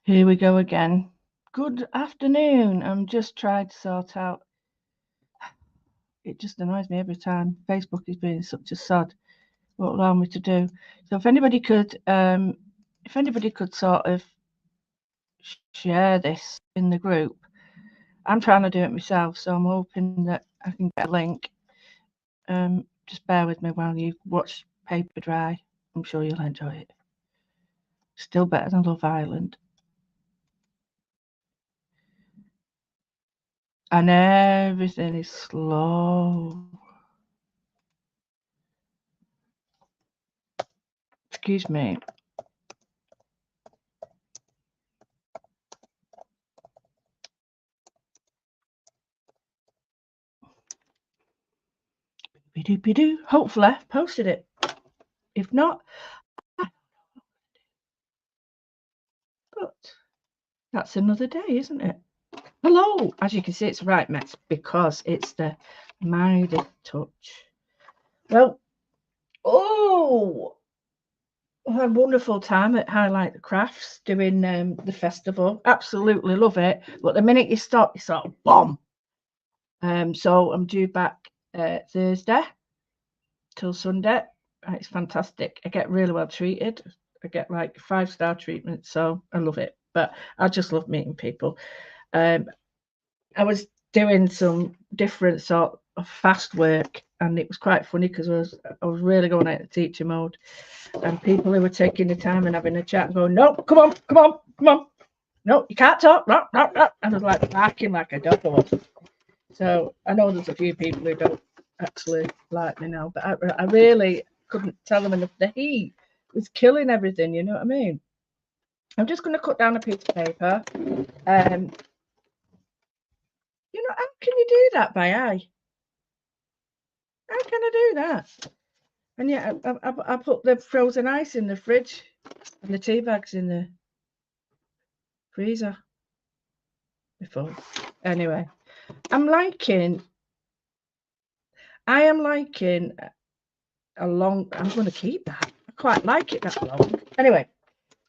Here we go again. Good afternoon. I'm just trying to sort out. It just annoys me every time. Facebook is being such a sod. Won't allow me to do. So if anybody could sort of share this in the group. I'm trying to do it myself, so I'm hoping that I can get a link. Just bear with me while you watch paper dry. I'm sure you'll enjoy it. Still better than Love Island. And everything is slow. Excuse me. Be-do-be-do. Hopefully, posted it. If not, but that's another day, isn't it? Hello. As you can see, it's right mess because it's the Midas touch. Well, I had a wonderful time at Highlight the Crafts doing the festival. Absolutely love it. But the minute you stop, you sort of bomb. So I'm due back Thursday till Sunday. And it's fantastic. I get really well treated. I get like 5-star treatment, so I love it. But I just love meeting people. I was doing some different sort of fast work, and it was quite funny because I was really going out of teacher mode, and people who were taking the time and having a chat and going, no, come on, no, you can't talk, no. And I was like barking like a dog. So I know there's a few people who don't actually like me now, but I really couldn't tell them enough. The heat was killing everything, you know what I mean? I'm just going to cut down a piece of paper. How can you do that by eye? How can I do that? And yeah, I put the frozen ice in the fridge and the tea bags in the freezer before. Anyway, I am liking I'm going to keep that. I quite like it that long. Anyway,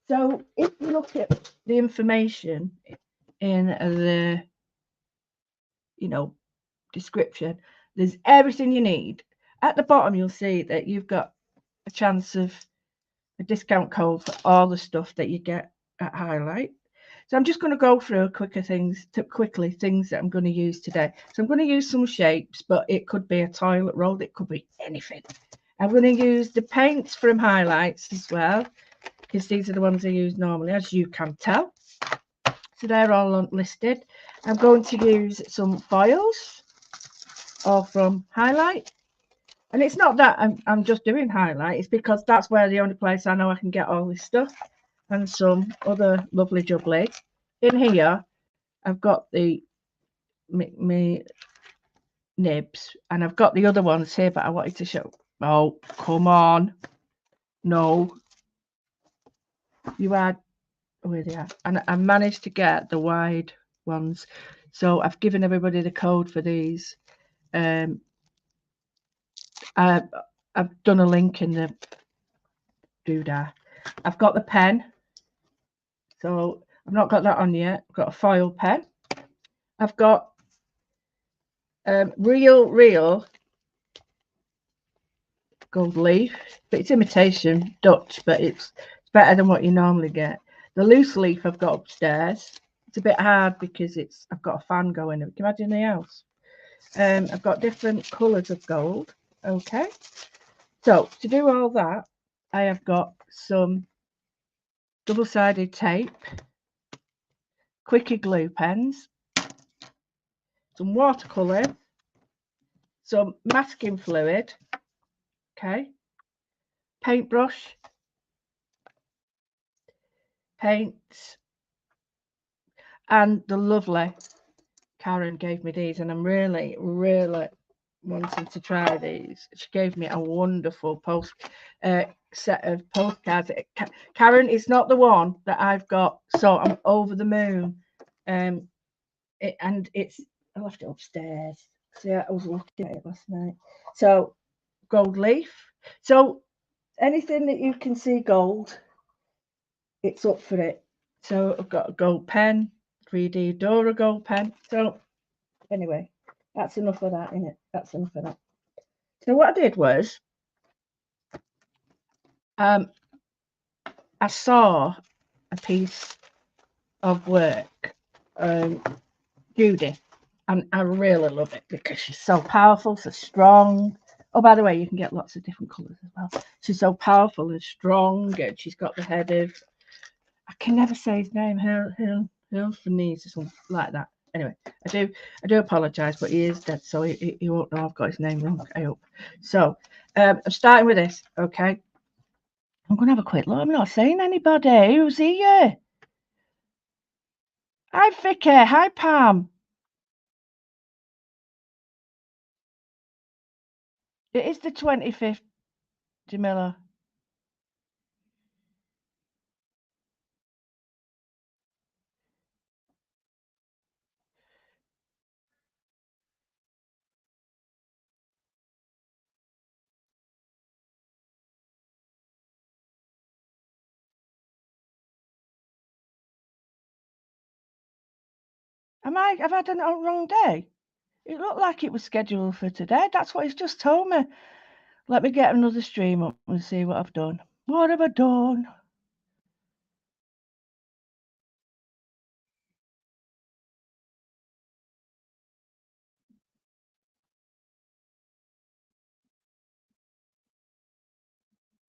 so if you look at the information in the, description, there's everything you need. At the bottom, you'll see that you've got a chance of a discount code for all the stuff that you get at Highlight. So I'm just going to go through things that I'm going to use today. So I'm going to use some shapes, but it could be a toilet roll. It could be anything. I'm going to use the paints from Highlights as well, because these are the ones I use normally, as you can tell. So they're all listed. I'm going to use some foils, all from Highlight. And it's not that I'm just doing Highlight. It's because that's where the only place I know I can get all this stuff. And some other lovely jubbly. In here, I've got the me nibs, and I've got the other ones here, but I wanted to show. Oh, come on. No. You had, where they are. And I managed to get the wide ones. So I've given everybody the code for these. I've done a link in the doodah. I've got the pen. So I've not got that on yet. I've got a foil pen. I've got real gold leaf, but it's imitation Dutch, but it's better than what you normally get. The loose leaf I've got upstairs. It's a bit hard because I've got a fan going. Can you imagine the house? I've got different colours of gold. Okay. So to do all that, I have got some double-sided tape, quickie glue pens, some watercolour, some masking fluid, okay, paintbrush, paints, and the lovely Karen gave me these, and I'm really wanting to try these. She gave me a wonderful set of postcards. Karen, it's not the one that I've got, so I'm over the moon. I left it upstairs. So yeah, I was looking at it last night. So gold leaf. So anything that you can see gold, it's up for it. So I've got a gold pen, 3D Dora gold pen. So anyway, that's enough of that, innit? That's enough of that. So what I did was, I saw a piece of work, Judy, and I really love it because she's so powerful, so strong. Oh, by the way, you can get lots of different colours as well. She's so powerful and strong, and she's got the head of, I can never say his name, Hilfenese or something like that. Anyway, I do apologise, but he is dead, so he won't know I've got his name wrong, I hope. So I'm starting with this, okay? I'm going to have a quick look. I'm not seeing anybody. Who's here? Hi, Vicky. Hi, Pam. It is the 25th, Jamila. Have I done it on the wrong day? It looked like it was scheduled for today. That's what he's just told me. Let me get another stream up and see what I've done. What have I done?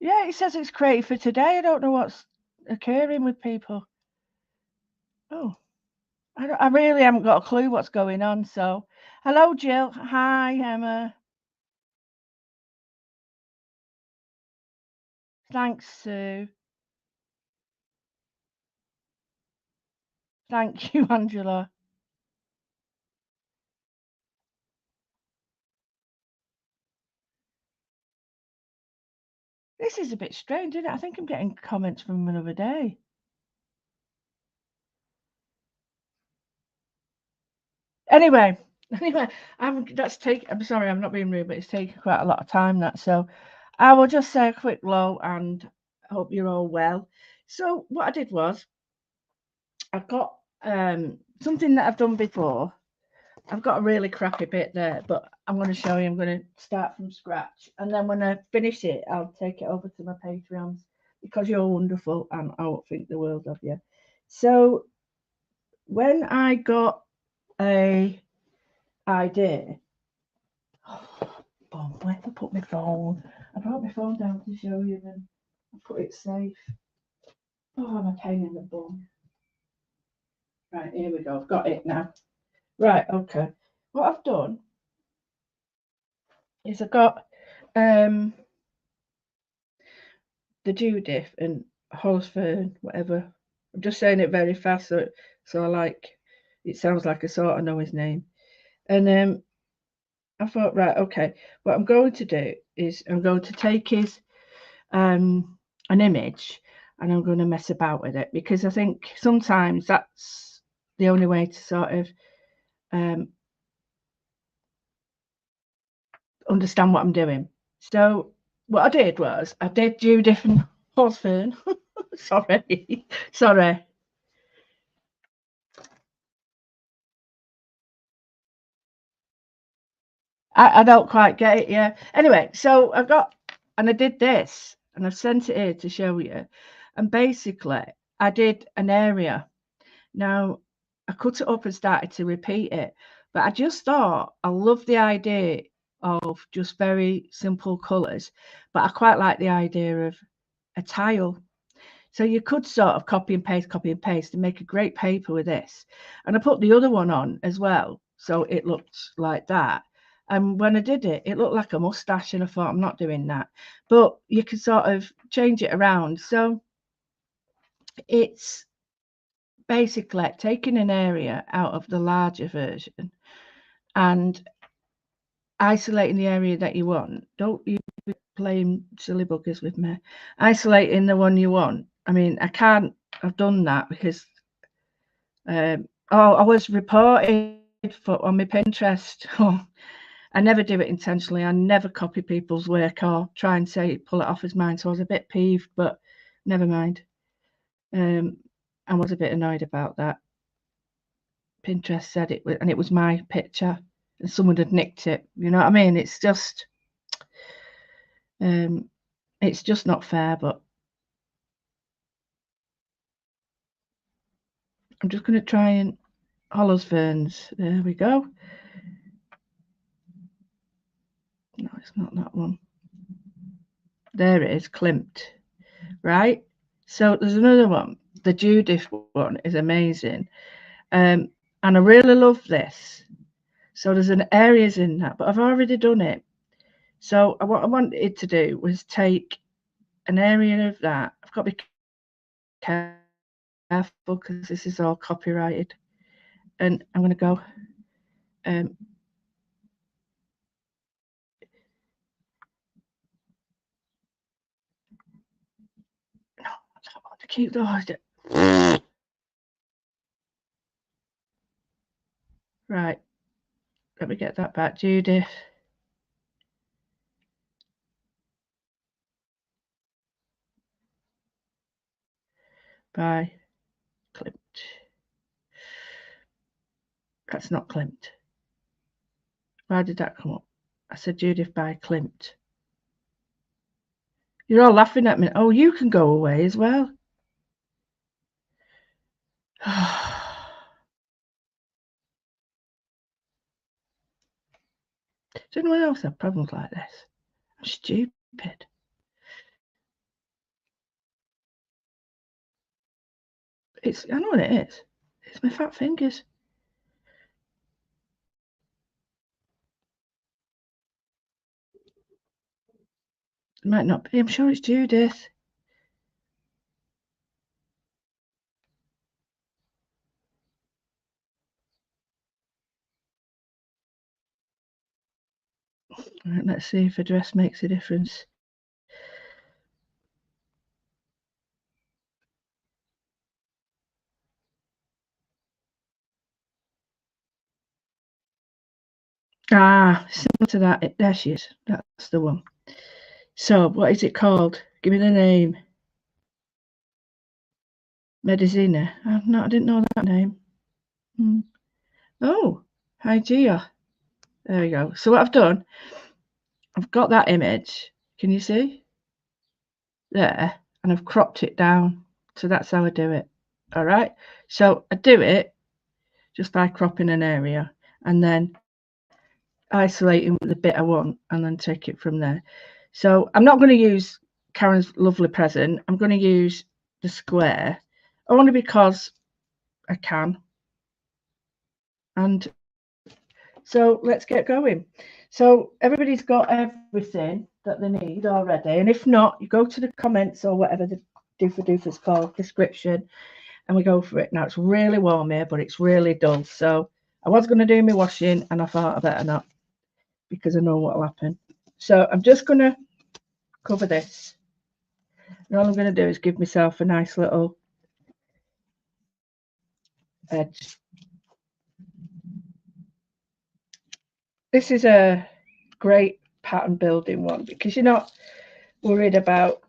Yeah, it says it's created for today. I don't know what's occurring with people. Oh, I really haven't got a clue what's going on. So, hello, Jill. Hi, Emma. Thanks, Sue. Thank you, Angela. This is a bit strange, isn't it? I think I'm getting comments from another day. Anyway, I'm sorry, I'm not being rude, but it's taken quite a lot of time, that. So I will just say a quick hello and hope you're all well. So what I did was I've got something that I've done before. I've got a really crappy bit there, but I'm going to show you. I'm going to start from scratch, and then when I finish it, I'll take it over to my Patreons because you're wonderful and I won't think the world of you. So when I got a idea, where did I put my phone? I brought my phone down to show you, and I put it safe. Oh, I'm a pain in the bum. Right, here we go. I've got it now. Right, okay. What I've done is I've got the Judith and Holsfern, whatever. I'm just saying it very fast, so I like it sounds like I sort of know his name. And I thought, right, okay, what I'm going to do is I'm going to take his an image and I'm going to mess about with it because I think sometimes that's the only way to sort of understand what I'm doing. So what I did was I did Judith and Hosfern. Sorry. I don't quite get it. Yeah. Anyway, so I did this and I've sent it here to show you. And basically, I did an area. Now, I cut it up and started to repeat it, but I just thought I love the idea of just very simple colours, but I quite like the idea of a tile. So you could sort of copy and paste and make a great paper with this. And I put the other one on as well, so it looked like that. And when I did it, it looked like a mustache, and I thought, I'm not doing that. But you can sort of change it around. So it's basically taking an area out of the larger version and isolating the area that you want. Don't you be playing silly buggers with me. Isolating the one you want. I mean, I've done that because I was reported on my Pinterest. I never do it intentionally. I never copy people's work or try and pull it off as mine. So I was a bit peeved, but never mind. I was a bit annoyed about that. Pinterest said it was, and it was my picture, and someone had nicked it. You know what I mean? It's just not fair. But I'm just going to try and Hollows Ferns. There we go. No, it's not that one. There it is, Klimt. Right. So there's another one. The Judith one is amazing. And I really love this. So there's an areas in that, but I've already done it. So what I wanted to do was take an area of that. I've got to be careful because this is all copyrighted. And I'm going to go no, I don't want to keep those. Right. Let me get that back, Judith. By Klimt. That's not Klimt. Why did that come up? I said Judith by Klimt. You're all laughing at me. Oh, you can go away as well. Does anyone else have problems like this? I'm stupid. I know what it is. It's my fat fingers. It might not be. I'm sure it's Judith. Right, let's see if address makes a difference. Ah, similar to that. There she is. That's the one. So, what is it called? Give me the name. Medicina. I didn't know that name. Oh, Hygeia. There we go. So what I've done, I've got that image. Can you see? There. And I've cropped it down. So that's how I do it. All right. So I do it just by cropping an area and then isolating the bit I want and then take it from there. So I'm not going to use Karen's lovely present. I'm going to use the square only because I can. And so let's get going. So everybody's got everything that they need already. And if not, you go to the comments or whatever the doofus called, description, and we go for it. Now it's really warm here, but it's really dull. So I was going to do my washing and I thought I better not because I know what will happen. So I'm just going to cover this. And all I'm going to do is give myself a nice little edge. This is a great pattern building one because you're not worried about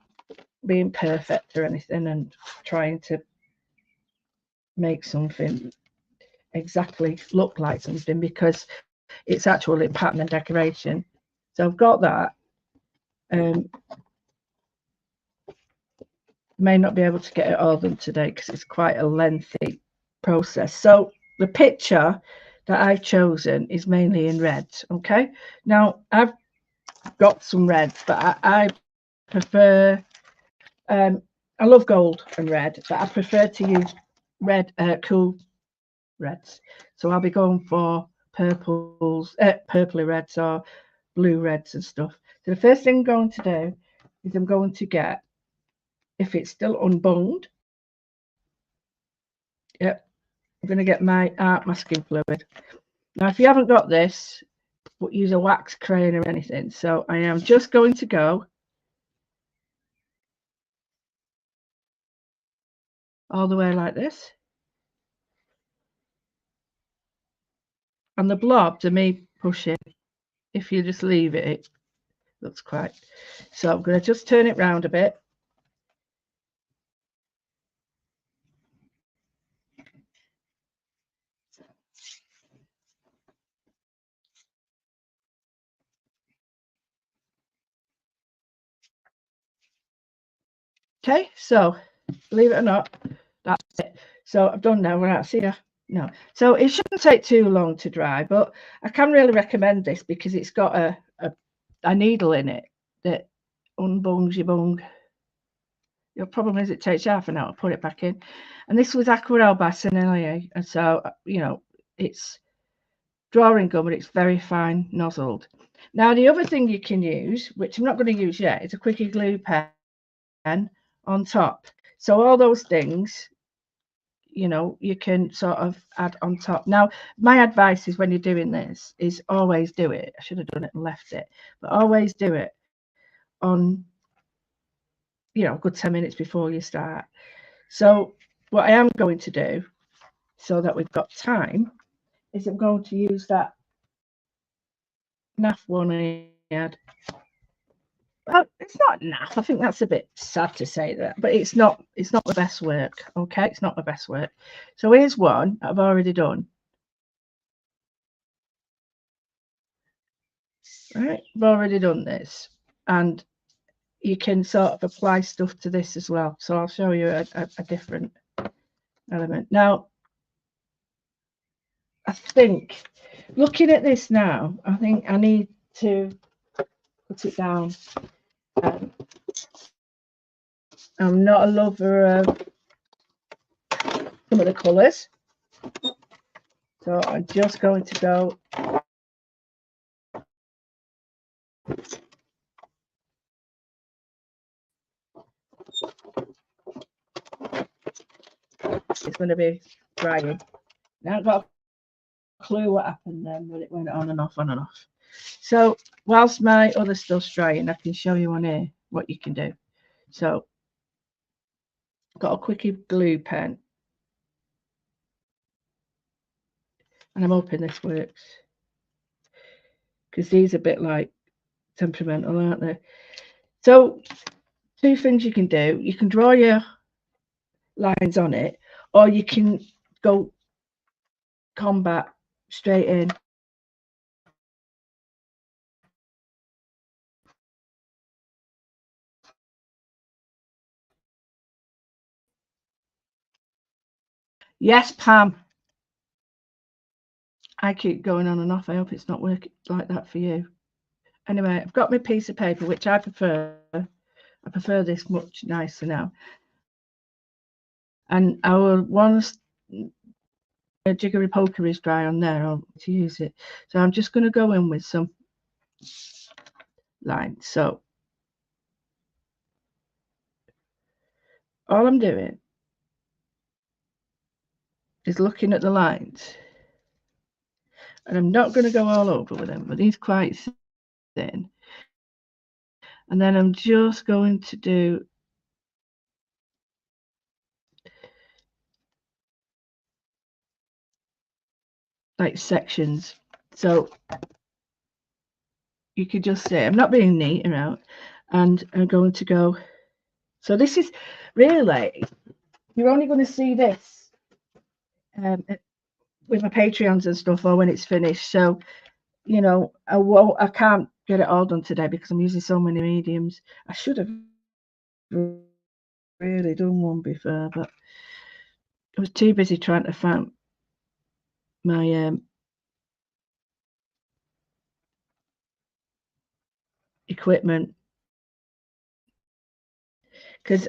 being perfect or anything and trying to make something exactly look like something because it's actually pattern and decoration. So I've got that. May not be able to get it all done today because it's quite a lengthy process. So the picture that I've chosen is mainly in red. Okay, now I've got some reds, but I prefer I love gold and red, but I prefer to use red, cool reds. So I'll be going for purples, purpley reds or blue reds and stuff. So the first thing I'm going to do is I'm going to get, if it's still unbunged, yep, I'm going to get my art masking fluid. Now, if you haven't got this, use a wax crayon or anything. So I am just going to go all the way like this. And the blobs are me pushing. If you just leave it, it looks quite. So I'm going to just turn it round a bit. Okay, so believe it or not, that's it. So I've done now. We're out. See ya. No. So it shouldn't take too long to dry, but I can really recommend this because it's got a needle in it that unbungs your bung. The problem is it takes half an hour to put it back in. And this was Aquarelle by Sennelier. And so, you know, it's drawing gum, but it's very fine nozzled. Now, the other thing you can use, which I'm not going to use yet, is a quickie glue pen on top. So all those things, you know, you can sort of add on top. Now, my advice is when you're doing this is always do it. I should have done it and left it, but always do it on, you know, a good 10 minutes before you start. So what I am going to do, so that we've got time, is I'm going to use that naff one I had. It's not naff. I think that's a bit sad to say that, but it's not the best work. Okay, it's not the best work. So here's one I've already done. Right, I've already done this, and you can sort of apply stuff to this as well. So I'll show you a different element. Now, I think looking at this now, I think I need to put it down. I'm not a lover of some of the colours, so I'm just going to go it's going to be drying. Now I've got a clue what happened then, but it went on and off, on and off. So whilst my other stuff's drying, I can show you on here what you can do. So I've got a quickie glue pen, and I'm hoping this works because these are a bit like temperamental, aren't they? So two things you can do: you can draw your lines on it, or you can go combat straight in. Yes, Pam. I keep going on and off. I hope it's not working like that for you. Anyway, I've got my piece of paper, which I prefer. I prefer this much nicer now. And our once jiggery poker is dry on there, I'll to use it. So I'm just going to go in with some lines. So all I'm doing is looking at the lines. And I'm not going to go all over with them, but these quite thin. And then I'm just going to do like sections. So you could just say, I'm not being neat around, and I'm going to go. So this is really, you're only going to see this with my Patreons and stuff, or when it's finished. So, you know, I can't get it all done today because I'm using so many mediums. I should have really done one before, but I was too busy trying to find my equipment. Because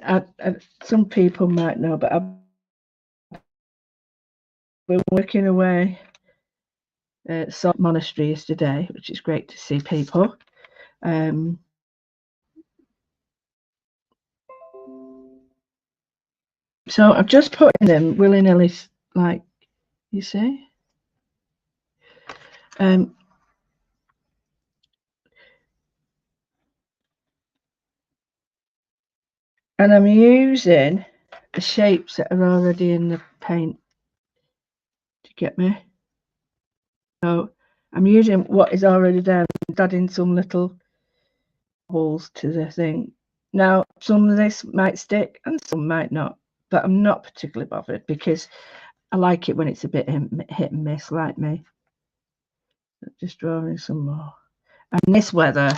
some people might know, but I've been working away at Salt Monastery yesterday, which is great to see people. So I've just put in them willy-nilly, like you see. And I'm using the shapes that are already in the paint. Do you get me? So I'm using what is already there and adding some little balls to the thing. Now, some of this might stick and some might not, but I'm not particularly bothered because I like it when it's a bit hit and miss, like me. Just drawing some more. And this weather,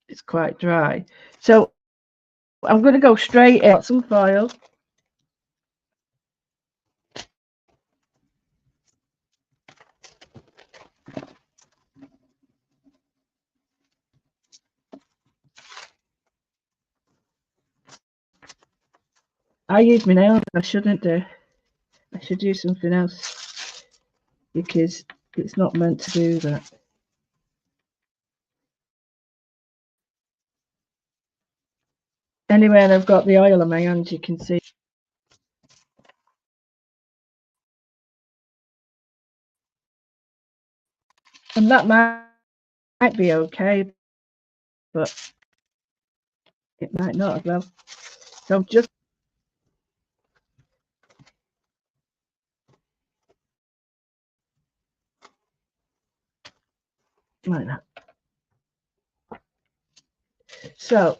it's quite dry. So I'm going to go straight in. Some foil. I use my nails. I shouldn't do. I should do something else because it's not meant to do that. Anyway, and I've got the oil on my hands, you can see. And that might be okay, but it might not as well. So just like that. So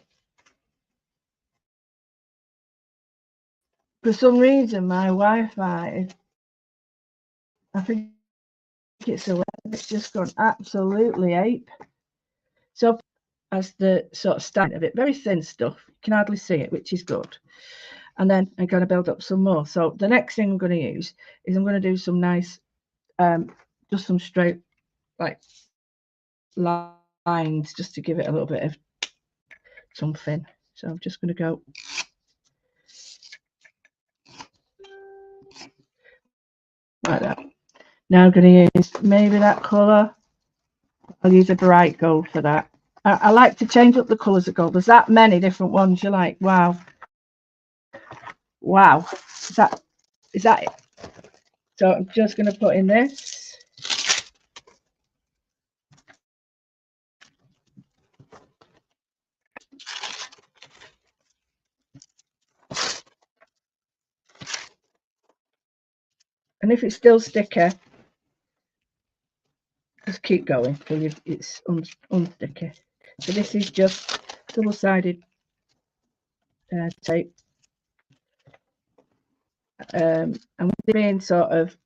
for some reason my Wi-Fi, I think it's just gone absolutely ape. So as the sort of stand of it, very thin stuff, you can hardly see it, which is good. And then I'm going to build up some more. So the next thing I'm going to use is I'm going to do some nice, just some straight like lines, just to give it a little bit of something. So I'm just going to go like that. Now I'm going to use maybe that colour. I'll use a bright gold for that. I like to change up the colours of gold. There's that many different ones. You're like, wow. Is that it? So I'm just going to put in this. And if it's still sticky, just keep going till it's unsticky. So this is just double-sided tape. And with it being sort of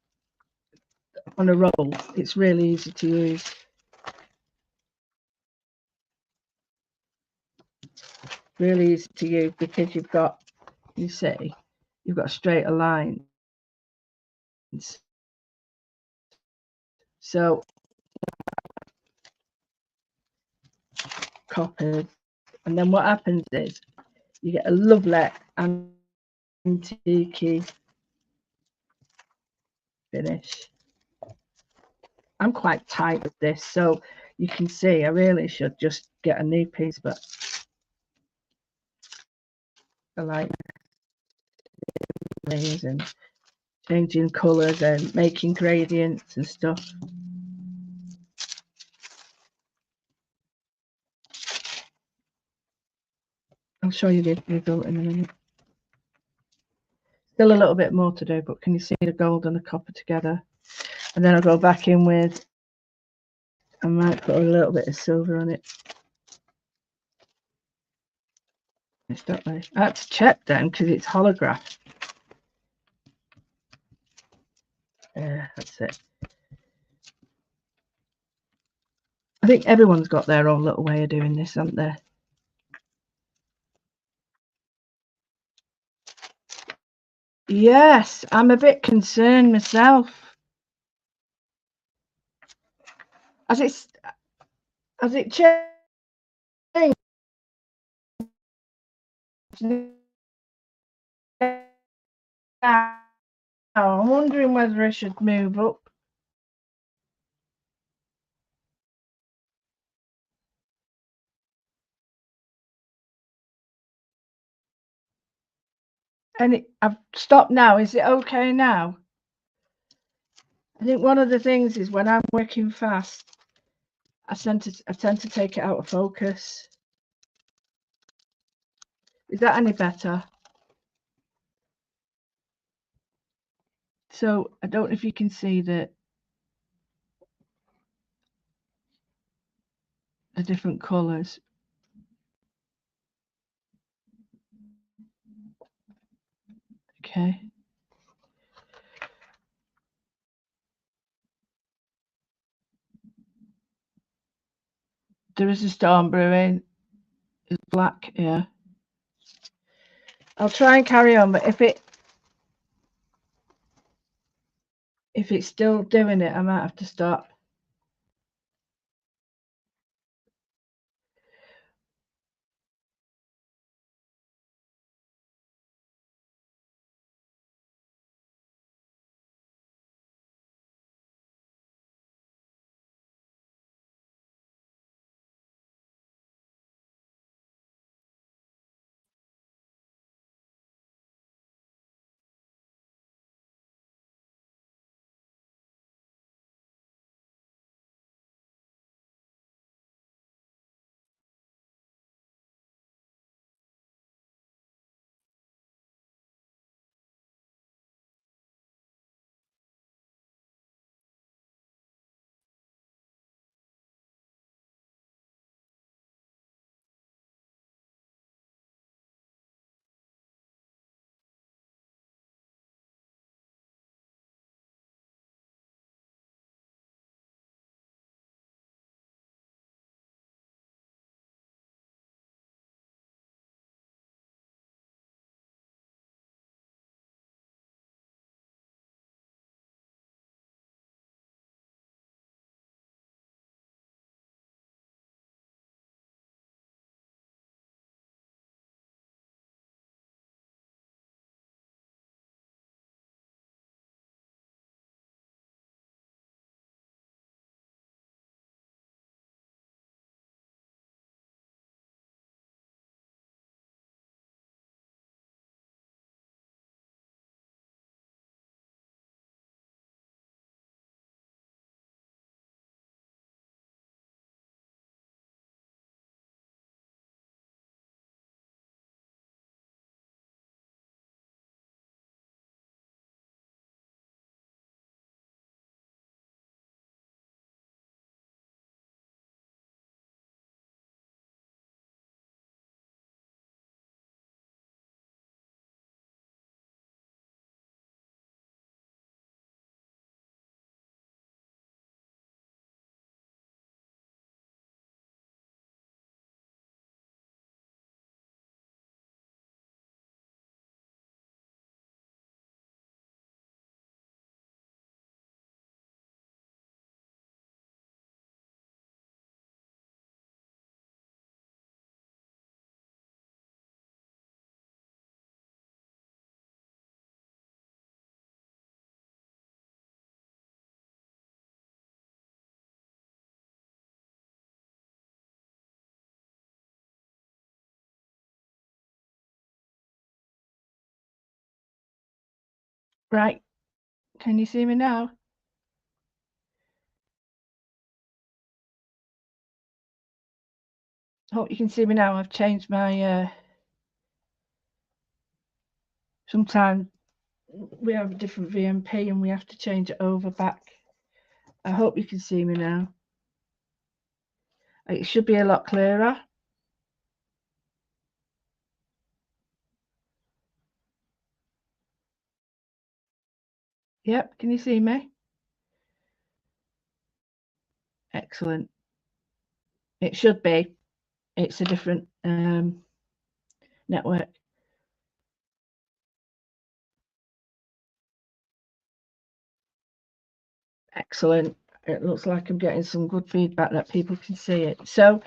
on a roll, it's really easy to use. Really easy to use because you've got, you see, you've got straighter lines. So copied, and then what happens is you get a lovely antique finish. I'm quite tight with this, so you can see I really should just get a new piece, but I like things and changing colours and making gradients and stuff. I'll show you the result in a minute. Still a little bit more to do, but can you see the gold and the copper together? And then I'll go back in with, I might put a little bit of silver on it. I had to check then because it's holograph. Yeah, that's it. I think everyone's got their own little way of doing this, haven't they? Yes, I'm a bit concerned myself. Has it changed? Now, I'm wondering whether I should move up. And I've stopped now. Is it okay now? I think one of the things is when I'm working fast, I tend to take it out of focus. Is that any better? So I don't know if you can see the different colours. Okay. There is a storm brewing. It's black here. I'll try and carry on, but if it's still doing it, I might have to stop. Right, can you see me now? Hope you can see me now. I've changed my sometimes we have a different VMP and we have to change it over back. I hope you can see me now. It should be a lot clearer. Yep, can you see me? Excellent. It should be. It's a different network. Excellent. It looks like I'm getting some good feedback that people can see it. So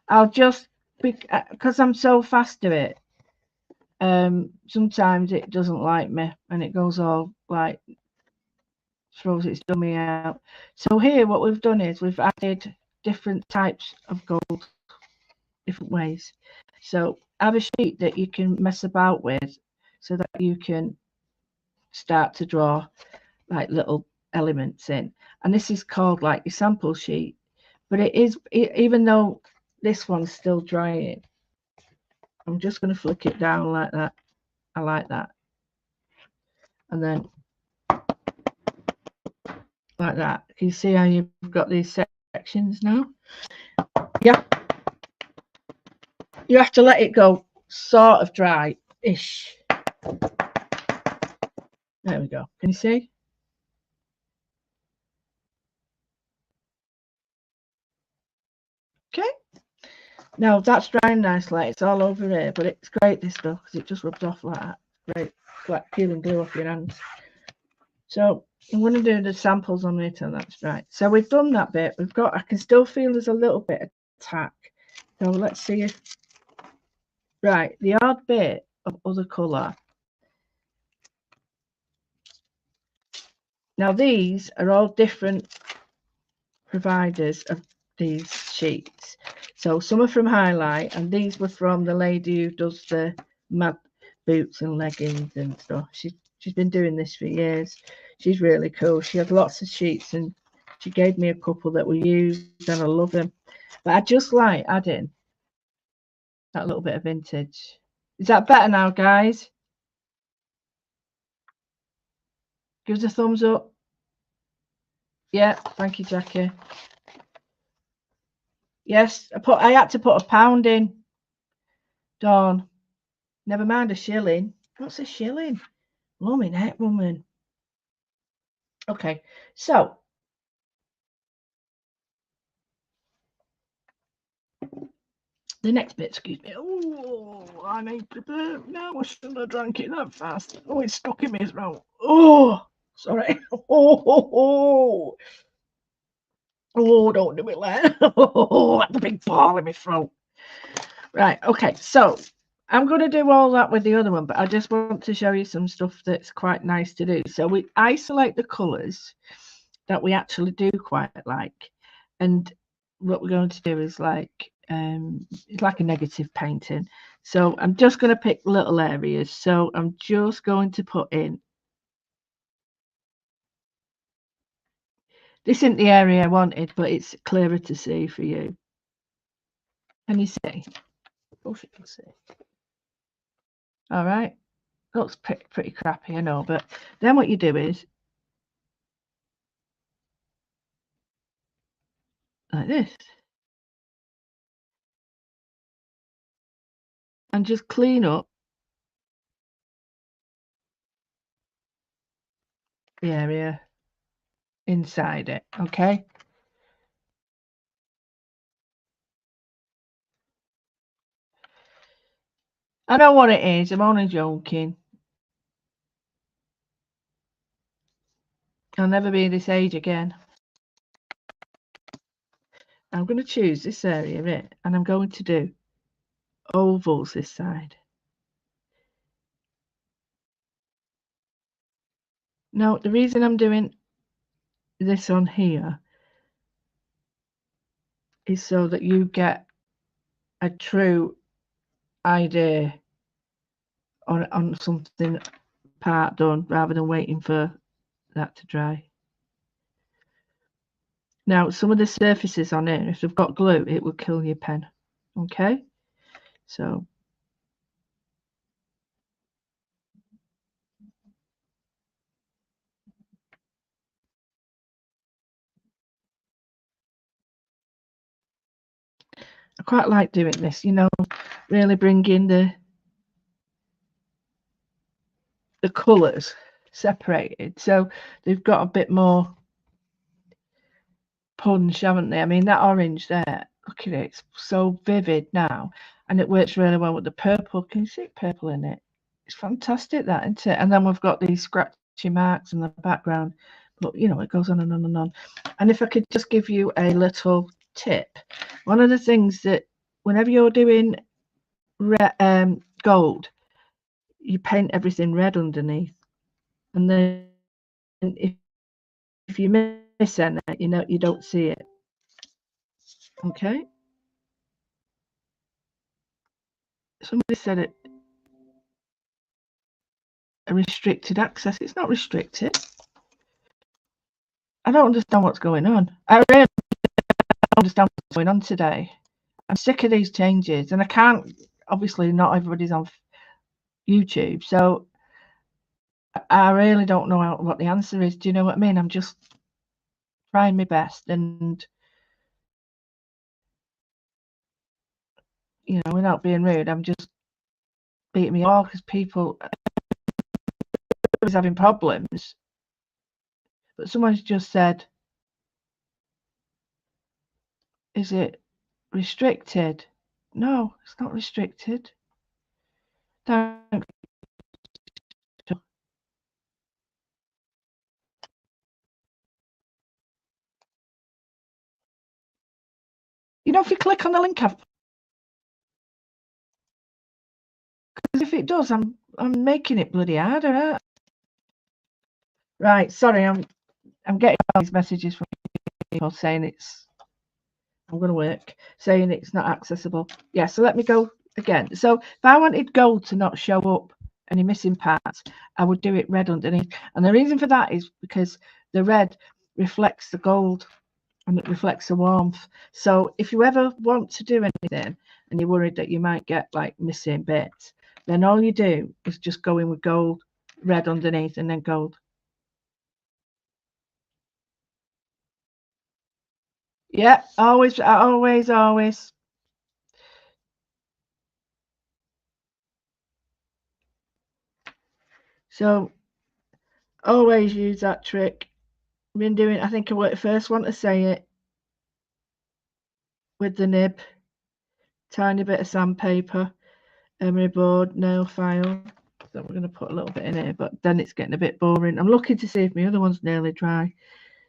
I'll just, because I'm so fast at it, sometimes it doesn't like me and it goes all like, throws its dummy out. So here what we've done is we've added different types of gold, different ways. So have a sheet that you can mess about with so that you can start to draw like little elements in. And this is called like your sample sheet, but even though this one's still drying, I'm just going to flick it down like that. I like that. And then like that. Can you see how you've got these sections now? Yeah. You have to let it go sort of dry-ish. There we go. Can you see? Okay. Now that's drying nicely. It's all over here, but it's great, this stuff, because it just rubs off like that. Great. It's like peeling glue off your hands. So I'm going to do the samples on it, and that's right. So we've done that bit. We've got, I can still feel there's a little bit of tack. So let's see if, right, the odd bit of other colour. Now these are all different providers of these sheets. So some are from Highlight, and these were from the lady who does the mad boots and leggings and stuff. She's been doing this for years. She's really cool. She has lots of sheets, and she gave me a couple that we used, and I love them. But I just like adding that little bit of vintage. Is that better now, guys? Give us a thumbs up. Yeah, thank you, Jackie. Yes, I had to put £1 in. Dawn. Never mind a shilling. What's a shilling? Blooming heck, woman. Okay, so the next bit, excuse me. Oh, I need to now. I shouldn't have drank it that fast. Oh, it's stuck in my throat. Oh, sorry. Oh, don't do it like that. Oh, that's a big ball in my throat. Right, okay, so I'm going to do all that with the other one, but I just want to show you some stuff that's quite nice to do. So we isolate the colours that we actually do quite like, and what we're going to do is like it's like a negative painting. So I'm just going to pick little areas. So I'm just going to put in, this isn't the area I wanted, but it's clearer to see for you. Can you see? Of course you can see. All right, looks pretty crappy, I know, but then what you do is like this, and just clean up the area inside it. Okay, I know what it is, I'm only joking. I'll never be this age again. I'm going to choose this area here, and I'm going to do ovals this side. Now, the reason I'm doing this on here is so that you get a true idea on something part done, rather than waiting for that to dry. Now, some of the surfaces on here, if they've got glue, it will kill your pen. Okay, so I quite like doing this, you know, really bringing the colours separated, so they've got a bit more punch, haven't they? I mean, that orange there, look at it, it's so vivid now, and it works really well with the purple. Can you see purple in it? It's fantastic, that, isn't it? And then we've got these scratchy marks in the background, but you know, it goes on and on and on. And if I could just give you a little tip, one of the things that whenever you're doing gold, you paint everything red underneath, and then if you miss any, you know, you don't see it. Okay, somebody said it, a restricted access. It's not restricted. I don't understand what's going on. I really don't understand what's going on today. I'm sick of these changes, and I can't, obviously not everybody's on YouTube, so I really don't know what the answer is. Do you know what I mean? I'm just trying my best, and you know, without being rude, I'm just beating me all because people are having problems. But someone's just said, is it restricted? No, it's not restricted. Thanks. You know, if you click on the link, because if it does, I'm making it bloody harder. Right, sorry, I'm getting all these messages from people saying I'm going to work, saying it's not accessible. Yeah, so let me go again. So if I wanted gold to not show up any missing parts, I would do it red underneath. And the reason for that is because the red reflects the gold and it reflects the warmth. So if you ever want to do anything and you're worried that you might get like missing bits, then all you do is just go in with gold, red underneath, and then gold. Yeah, always. So always use that trick. Been doing, I think I was the first one to say it, with the nib, tiny bit of sandpaper, emery board, nail file. So we're going to put a little bit in here, but then it's getting a bit boring. I'm looking to see if my other one's nearly dry.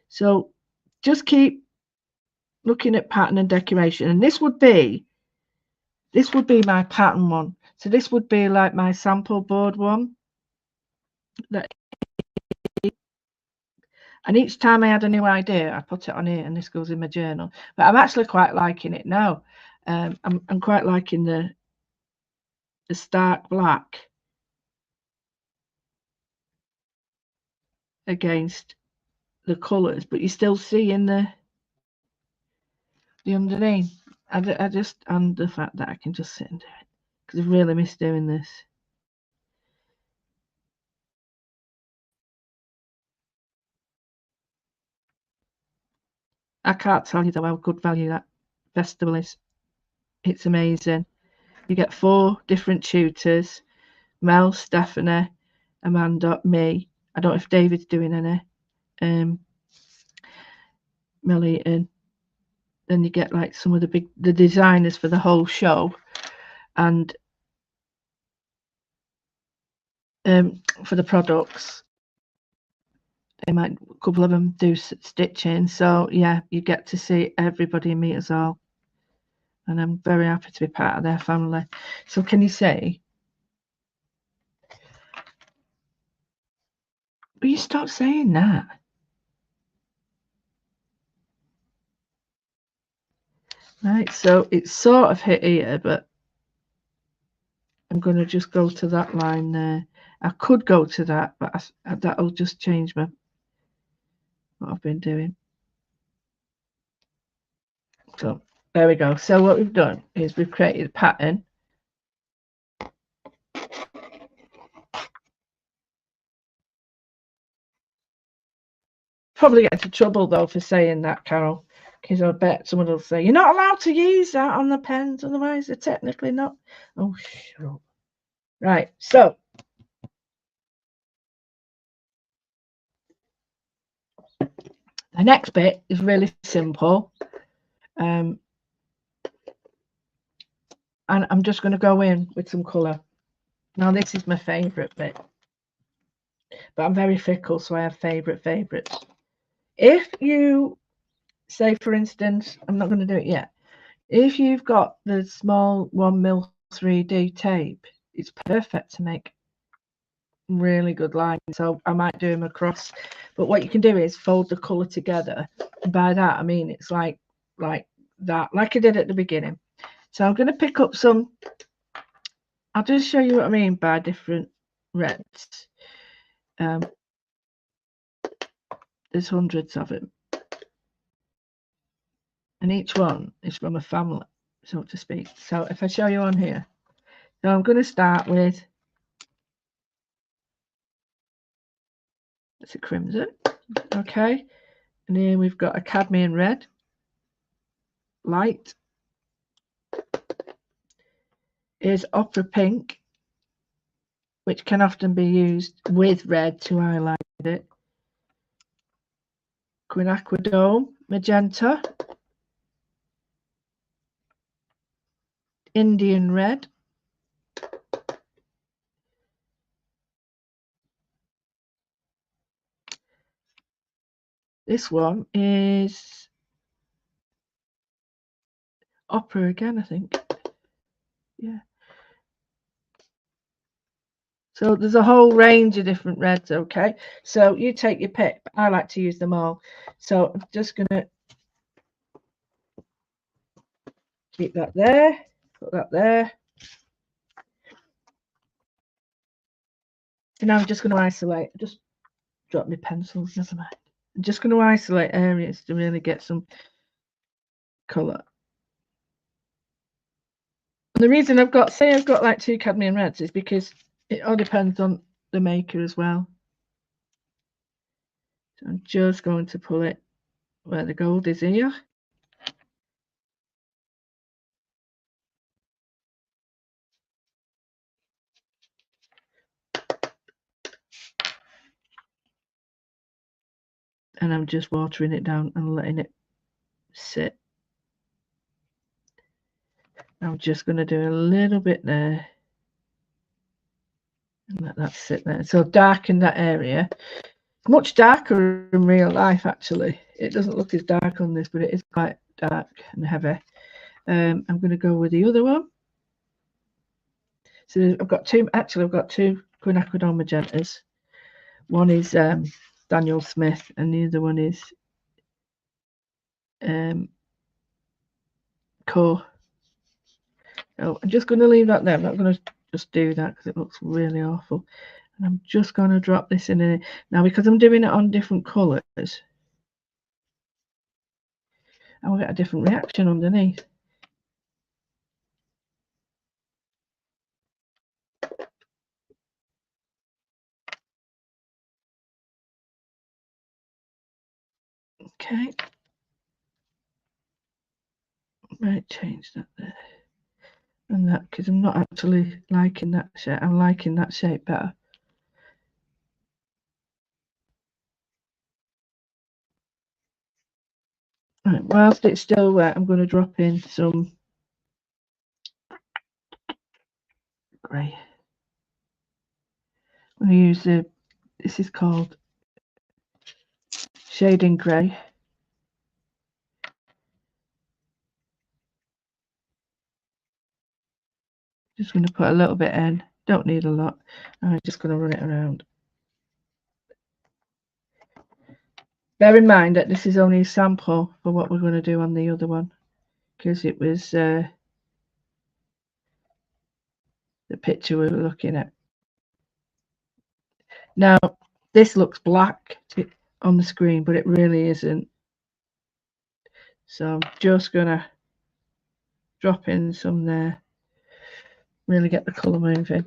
So just keep looking at pattern and decoration. And this would be my pattern one. So this would be like my sample board one. And each time I had a new idea, I put it on here, and this goes in my journal. But I'm actually quite liking it now. I'm quite liking the stark black against the colours, but you still see in the underneath. I just, and the fact that I can just sit and do it, because I really miss doing this. I can't tell you though how good value that festival is. It's amazing. You get 4 different tutors: Mel, Stephanie, Amanda, me. I don't know if David's doing any. Mel Eaton. Then you get like some of the designers for the whole show, and for the products. They might, a couple of them do stitching. So yeah, you get to see everybody meet us all, and I'm very happy to be part of their family. So can you say? Will you stop saying that? Right, so it's sort of hit here, but I'm going to just go to that line there. I could go to that, but that'll just change what I've been doing. So there we go. So what we've done is we've created a pattern. Probably get into trouble though for saying that, Carol, because I bet someone will say you're not allowed to use that on the pens, otherwise they're technically not. Oh, shut up. Right, so the next bit is really simple, and I'm just going to go in with some colour. Now this is my favourite bit, but I'm very fickle, so I have favourites. If you say, for instance, I'm not going to do it yet. If you've got the small 1mm 3D tape, it's perfect to make really good lines. So I might do them across, but what you can do is fold the colour together. And by that I mean it's like that, like I did at the beginning. So I'm going to pick up some. I'll just show you what I mean by different reds. There's hundreds of them, and each one is from a family, so to speak. So if I show you on here, so I'm going to start with, it's a crimson, okay, and then we've got a cadmium red, light. Is opera pink, which can often be used with red to highlight it. Quinacridone magenta. Indian red. This one is opera again, I think. Yeah. So there's a whole range of different reds, okay? So you take your pick. I like to use them all. So I'm just going to keep that there, put that there. So now I'm just going to isolate. Just drop my pencils, never mind. I'm just going to isolate areas to really get some colour. And the reason I've got like 2 cadmium reds is because it all depends on the maker as well. So I'm just going to pull it where the gold is here. And I'm just watering it down and letting it sit. I'm just going to do a little bit there and let that sit there. So darken that area. It's much darker in real life, actually. It doesn't look as dark on this, but it is quite dark and heavy. I'm going to go with the other one. So I've got two quinacridone magentas. One is Daniel Smith, and the other one is Core. So I'm just going to leave that there. I'm not going to just do that because it looks really awful. And I'm just going to drop this in there. Now, because I'm doing it on different colours, I will get a different reaction underneath. Okay. Might change that there. And that, because I'm not actually liking that shape. I'm liking that shape better. Right, whilst it's still wet, I'm going to drop in some grey. I'm going to use this is called Shading Grey. Just going to put a little bit in. Don't need a lot. I'm just going to run it around. Bear in mind that this is only a sample for what we're going to do on the other one, because it was the picture we were looking at. Now, this looks black on the screen, but it really isn't. So I'm just going to drop in some there, really get the colour moving.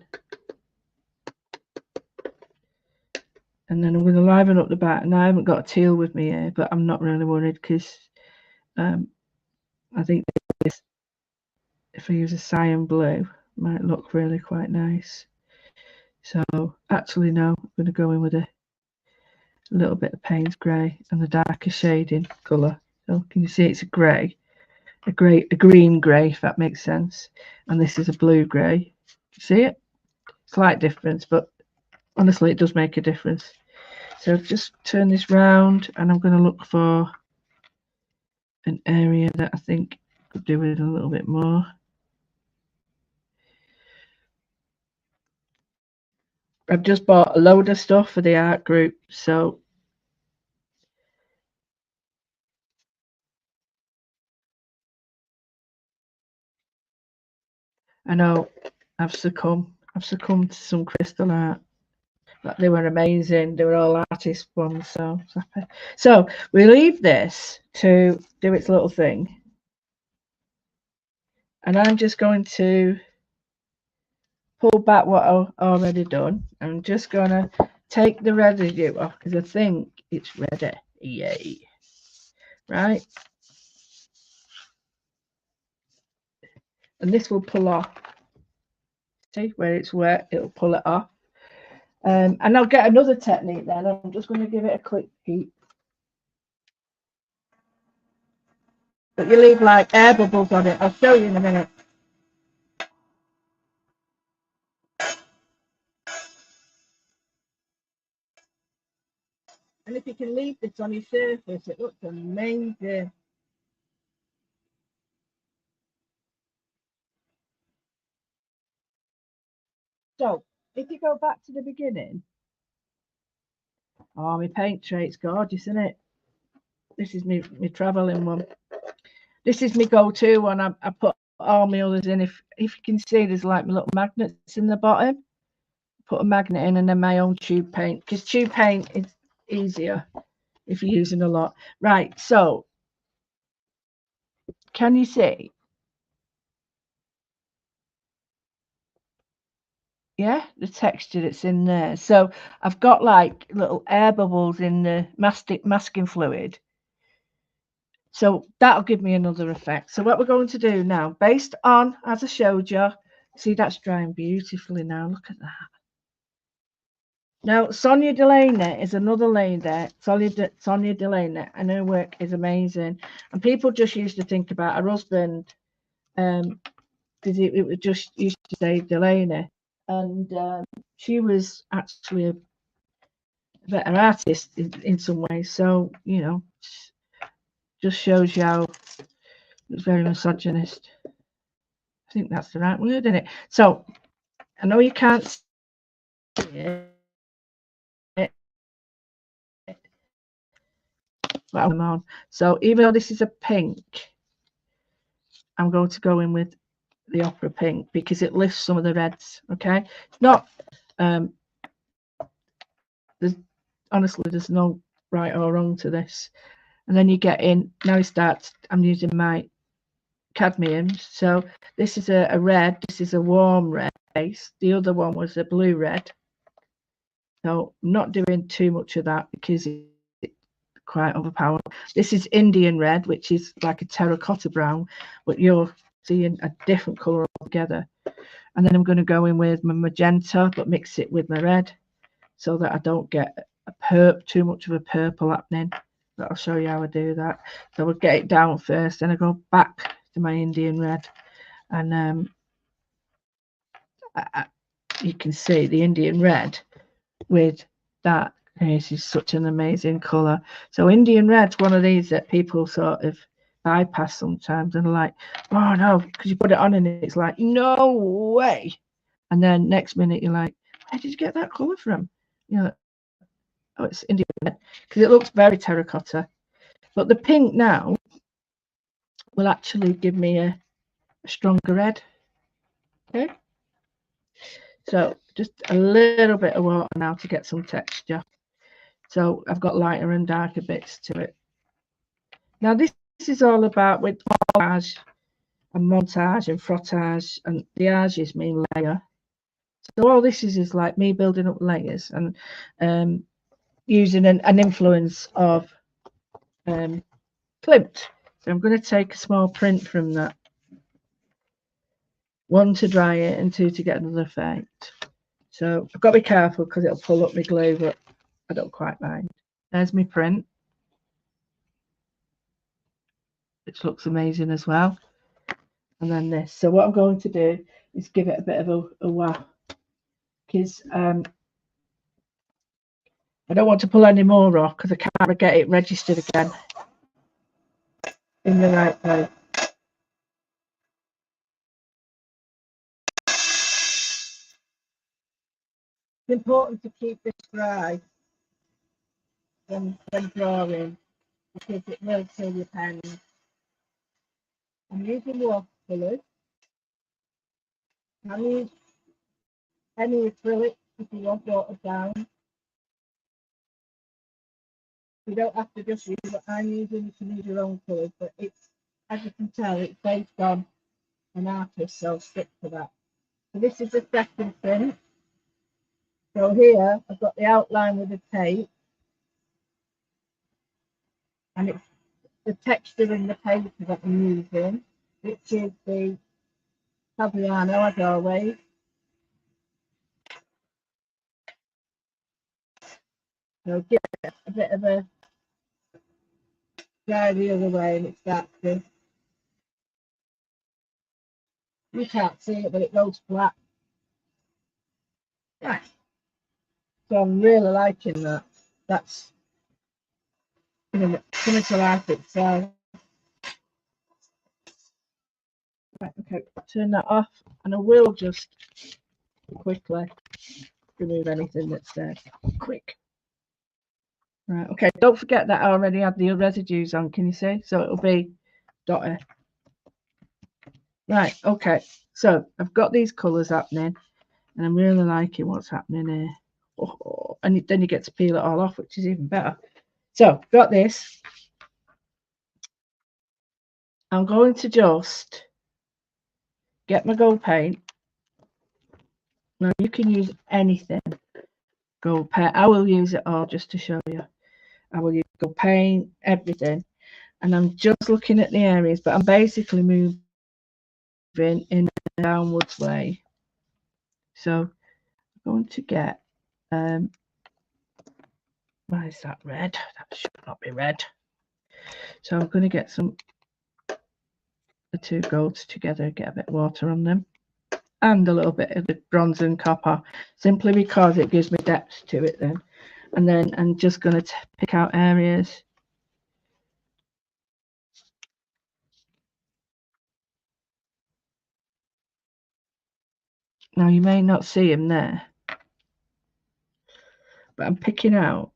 And then I'm going to liven up the back. And I haven't got a teal with me here, but I'm not really worried because I think this, if I use a cyan blue, might look really quite nice. So actually no, I'm going to go in with a little bit of Payne's grey and the darker shading colour. So can you see it's a grey, a green grey, if that makes sense. And this is a blue grey. See it? Slight difference, but honestly it does make a difference. So just turn this round and I'm going to look for an area that I think could do with a little bit more. I've just bought a load of stuff for the art group, so I know I've succumbed to some crystal art. But they were amazing. They were all artist ones, so happy. So we leave this to do its little thing. And I'm just going to pull back what I've already done. I'm just going to take the residue off because I think it's ready. Yay. Right. And this will pull off. See where it's wet, it'll pull it off. And I'll get another technique then. I'm just going to give it a quick heat. But you leave like air bubbles on it. I'll show you in a minute. And if you can leave this on your surface, it looks amazing. So if you go back to the beginning, oh, my paint trade's gorgeous, isn't it? This is me travelling one. This is my go-to one. I put all my others in. If you can see, there's like my little magnets in the bottom. Put a magnet in, and then my own tube paint, because tube paint is easier if you're using a lot. Right, so can you see? Yeah, the texture that's in there. So I've got like little air bubbles in the masking fluid. So that'll give me another effect. So what we're going to do now, based on, as I showed you, see that's drying beautifully now. Look at that. Now, Sonia Delaney is another lady, Sonia Delaney, and her work is amazing. And people just used to think about her husband, because it was just used to say Delaney. And she was actually a better artist in some ways. So, you know, just shows you how it's very misogynist. I think that's the right word, isn't it? So, I know you can't see it, but I'm on. So, even though this is a pink, I'm going to go in with the opera pink because it lifts some of the reds. Okay, it's not. There's honestly, there's no right or wrong to this. And then you get in. Now it starts. I'm using my cadmiums. So this is a red. This is a warm red base. The other one was a blue red. So I'm not doing too much of that because it's quite overpowered. This is Indian red, which is like a terracotta brown, but you're seeing a different colour altogether. And then I'm going to go in with my magenta, but mix it with my red so that I don't get too much of a purple happening. But I'll show you how I do that. So we'll get it down first, then I go back to my Indian red, and you can see the Indian red with that. This is such an amazing colour. So Indian red's one of these that people sort of bypass sometimes and are like, oh no, because you put it on and it's like, no way. And then next minute you're like, where did you get that colour from? You know, oh, it's Indian red, because it looks very terracotta. But the pink now will actually give me a stronger red. Okay. So just a little bit of water now to get some texture. So I've got lighter and darker bits to it. Now this is all about with collage and montage and frottage, and the age mean layer. So all this is like me building up layers and using an influence of Klimt. So I'm going to take a small print from that. One to dry it and two to get another effect. So I've got to be careful because it'll pull up my glue, but I don't quite mind. There's my print, which looks amazing as well. And then this. So what I'm going to do is give it a bit of a whack, because I don't want to pull any more off because I can't get it registered again in the right place. It's important to keep this dry when drawing because it will kill your pen. I'm using watercolours. I use any acrylic if you want watered down. You don't have to just use what I'm using, you can use your own colours, but it's, as you can tell, it's based on an artist, so stick to that. So this is the second print. So here I've got the outline with the tape, and it's the texture in the paper that I'm using, which is the Fabriano, as always. So give it a bit of a dry the other way, and it starts to, you can't see it, but it goes flat. Right. So I'm really liking that. That's coming to life itself. Right, okay, turn that off, and I will just quickly remove anything that's there. Quick. Right, okay, don't forget that I already had the residues on, can you see? So it'll be dotty. Right, okay, so I've got these colours happening, and I'm really liking what's happening here. Oh, and then you get to peel it all off, which is even better. So, got this. I'm going to just get my gold paint. Now, you can use anything gold paint. I will use it all just to show you. I will use gold paint, everything. And I'm just looking at the areas, but I'm basically moving in a downwards way. So I'm going to get why is that red? That should not be red. So I'm going to get the two golds together, get a bit of water on them, and a little bit of the bronze and copper, simply because it gives me depth to it then. And then I'm just going to pick out areas. Now you may not see them there, but I'm picking out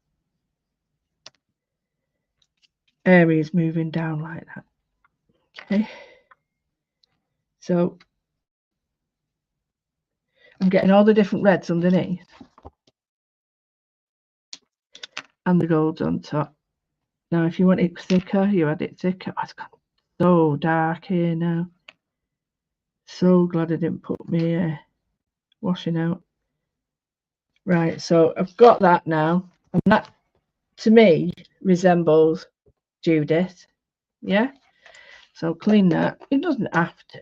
areas moving down like that. Okay, so I'm getting all the different reds underneath and the golds on top. Now if you want it thicker, you add it thicker. Oh, it's got so dark here now. So glad I didn't put my washing out. Right, so I've got that now, and that to me resembles Judith. Yeah, so clean that. It doesn't have to.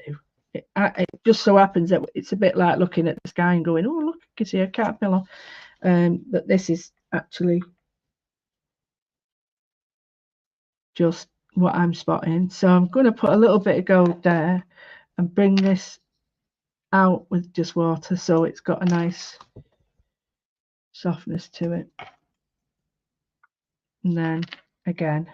It just so happens that it's a bit like looking at the sky and going, oh look, I can see a caterpillar. But this is actually just what I'm spotting. So I'm going to put a little bit of gold there and bring this out with just water, so it's got a nice softness to it. And then again,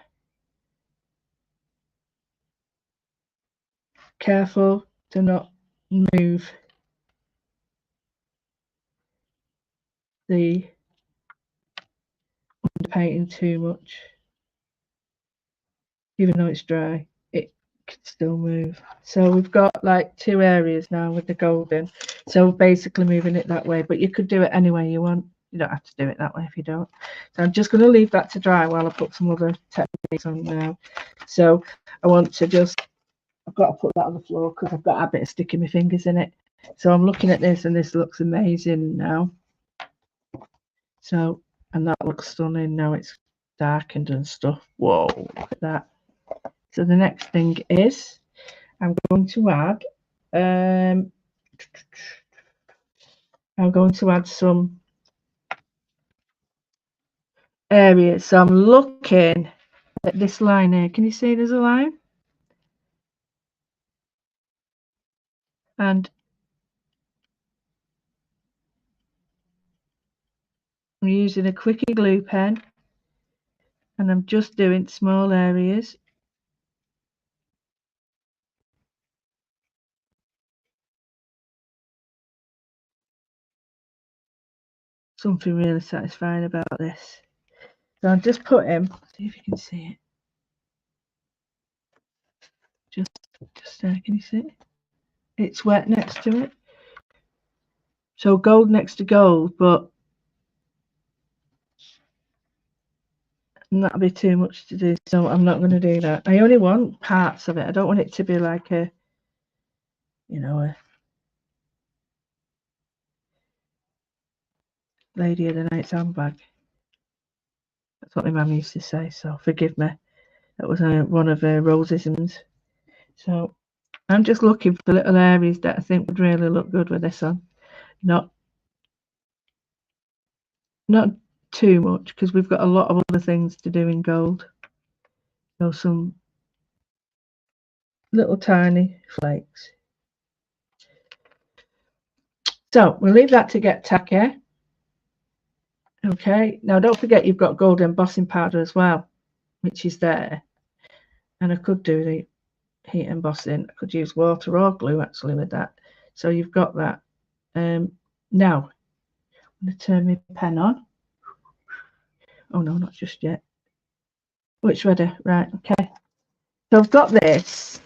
careful to not move the underpainting too much. Even though it's dry, it can still move. So we've got like two areas now with the golden. So basically moving it that way, but you could do it any way you want. You don't have to do it that way if you don't. So I'm just going to leave that to dry while I put some other techniques on now. So I want to just, I've got to put that on the floor because I've got a bit of sticking my fingers in it. So I'm looking at this and this looks amazing now. So, and that looks stunning. Now it's darkened and stuff. Whoa, look at that. So the next thing is I'm going to add some areas. So I'm looking at this line here. Can you see there's a line? And I'm using a quickie glue pen and I'm just doing small areas. Something really satisfying about this. So I'll just put him, see if you can see it. Just there, can you see it? It's wet next to it. So gold next to gold, but that'll be too much to do, so I'm not going to do that. I only want parts of it. I don't want it to be like a, you know, a lady of the night's handbag. That's what my mum used to say, so forgive me. That was one of her Roseisms. So I'm just looking for little areas that I think would really look good with this on. Not too much, because we've got a lot of other things to do in gold. So some little tiny flakes. So we'll leave that to get tacky. Okay, now don't forget you've got gold embossing powder as well. which is there. And I could do the heat embossing. I could use water or glue actually with that. So you've got that. Now, I'm going to turn my pen on. Oh no, not just yet. Oh, it's ready. Right, okay. So I've got this.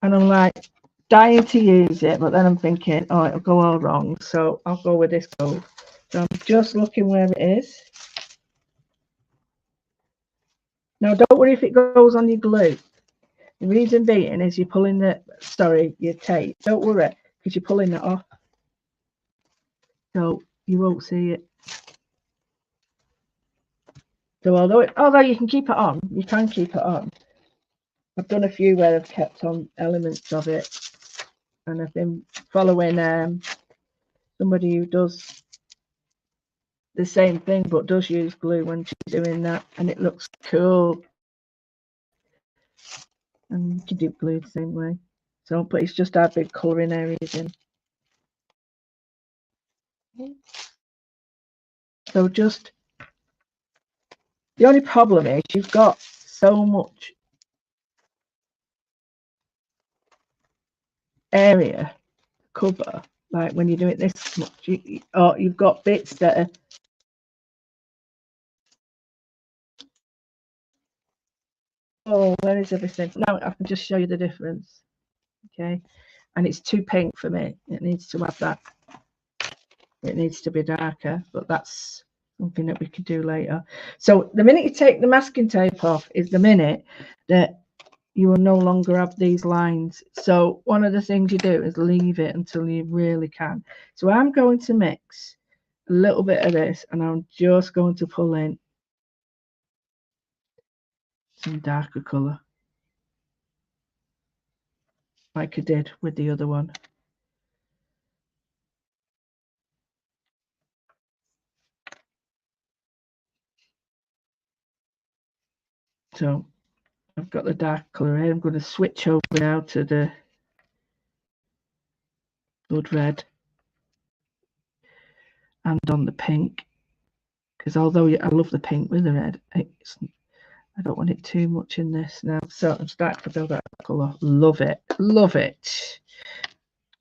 And I'm like dying to use it, but then I'm thinking, oh, it'll go all wrong. So I'll go with this gold. So I'm just looking where it is. Now, don't worry if it goes on your glue. The reason being is you're pulling your tape. Don't worry, because you're pulling it off. So you won't see it. So although you can keep it on, you can keep it on. I've done a few where I've kept on elements of it. And I've been following somebody who does the same thing but does use glue when she's doing that, and it looks cool. And you can do glue the same way. So, but it's just our big colouring areas in. So just the only problem is you've got so much area to cover. Like when you do it this much, you've got bits that are. Oh, where is everything? Now I can just show you the difference. Okay, and it's too pink for me. It needs to have that. It needs to be darker, but that's something that we could do later. So the minute you take the masking tape off is the minute that you will no longer have these lines. So one of the things you do is leave it until you really can. So I'm going to mix a little bit of this, and I'm just going to pull in some darker colour like I did with the other one. So I've got the dark colour here. I'm going to switch over now to the blood red and on the pink, because although I love the pink with the red, I don't want it too much in this now. So I'm starting to build that colour. Love it. Love it.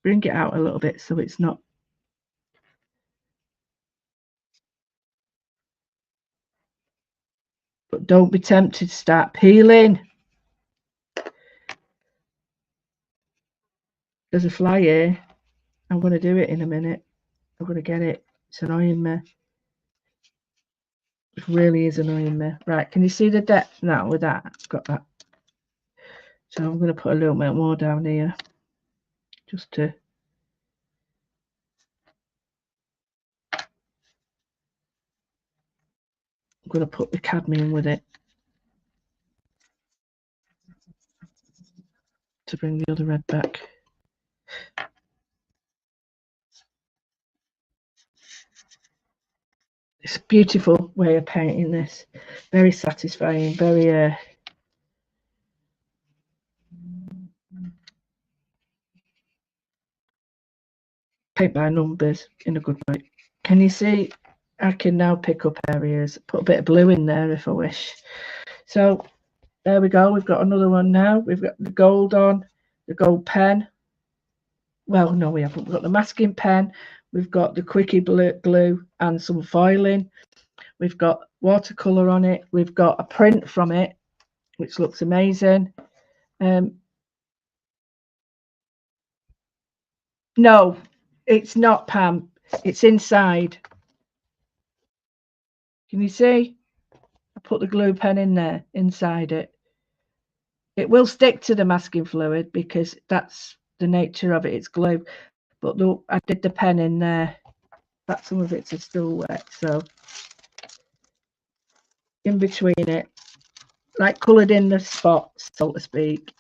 Bring it out a little bit so it's not. But don't be tempted to start peeling. There's a fly here. I'm going to do it in a minute. I'm going to get it. It's annoying me. It really is annoying me. Right, can you see the depth now with that? I've got that. So I'm going to put a little bit more down here. Just to. I'm going to put the cadmium with it. To bring the other red back. It's a beautiful way of painting this. Very satisfying, very paint by numbers in a good way. Can you see? I can now pick up areas, put a bit of blue in there if I wish. So there we go. We've got another one now. We've got the gold on, the gold pen. Well, no, we haven't. We've got the masking pen. We've got the quickie glue and some foiling. We've got watercolor on it. We've got a print from it, which looks amazing. No, it's not, Pam. It's inside. Can you see? I put the glue pen in there, inside it. It will stick to the masking fluid because that's the nature of it. It's glue. But I did the pen in there. That some of it's still wet. So in between it, like coloured in the spots, so to speak.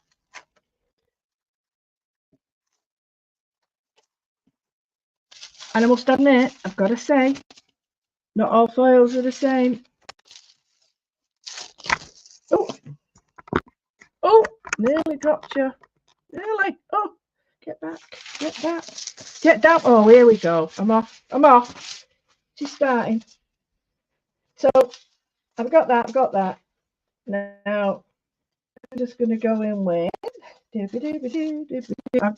And I must admit, I've got to say, not all foils are the same. Oh, nearly dropped you. Nearly. Oh, get back. Get back. Get down. Oh, here we go. I'm off. I'm off. She's starting. So I've got that. Now, I'm just going to go in with...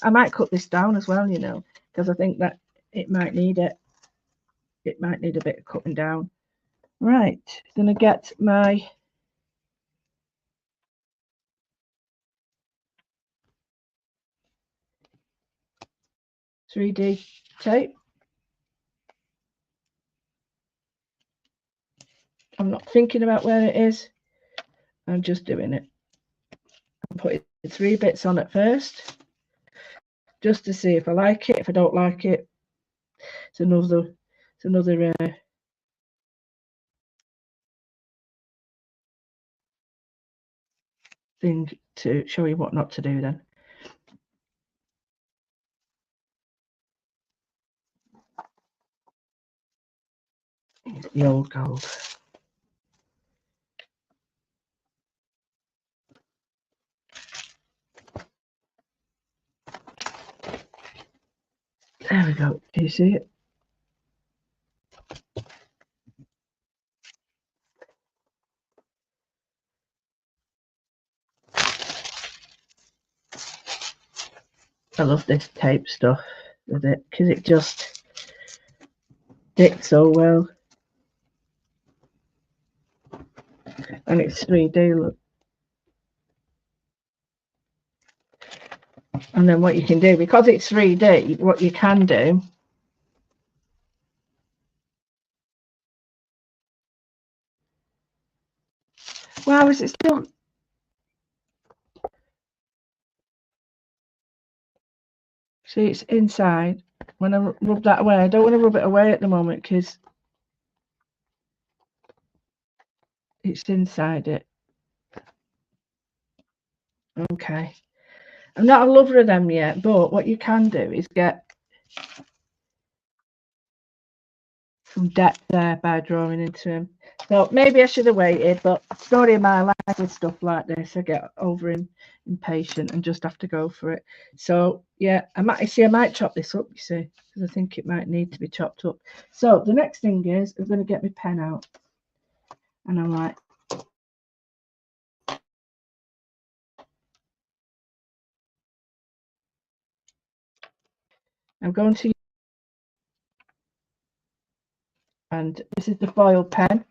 I might cut this down as well, you know, because I think that it might need it. It might need a bit of cutting down. Right, going to get my 3D tape. I'm not thinking about where it is. I'm just doing it. I'm putting 3 bits on at first, just to see if I like it. If I don't like it, it's another thing to show you what not to do then. The old gold. There we go. Do you see it? I love this tape stuff with it because it just sticks so well. And it's 3D, look. And then what you can do, because it's 3D, what you can do well, is it still... See, it's inside. When I rub that away, I don't want to rub it away at the moment because it's inside it. Okay. I'm not a lover of them yet, but what you can do is get some depth there by drawing into them. So maybe I should have waited, but story of my life with stuff like this, I get over impatient and just have to go for it. So yeah, I might chop this up, you see, because I think it might need to be chopped up. So the next thing is I'm going to get my pen out, and I'm like, I'm going to, and this is the foil pen.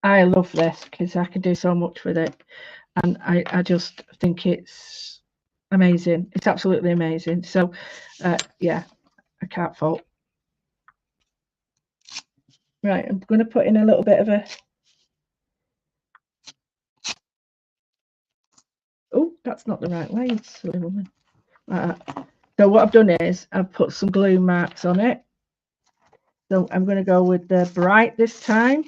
I love this because I can do so much with it, and I just think it's amazing. It's absolutely amazing. So yeah, I can't fault. Right, I'm going to put in a little bit of a... Oh, that's not the right way, you silly woman. So what I've done is I've put some glue marks on it. So I'm going to go with the bright this time.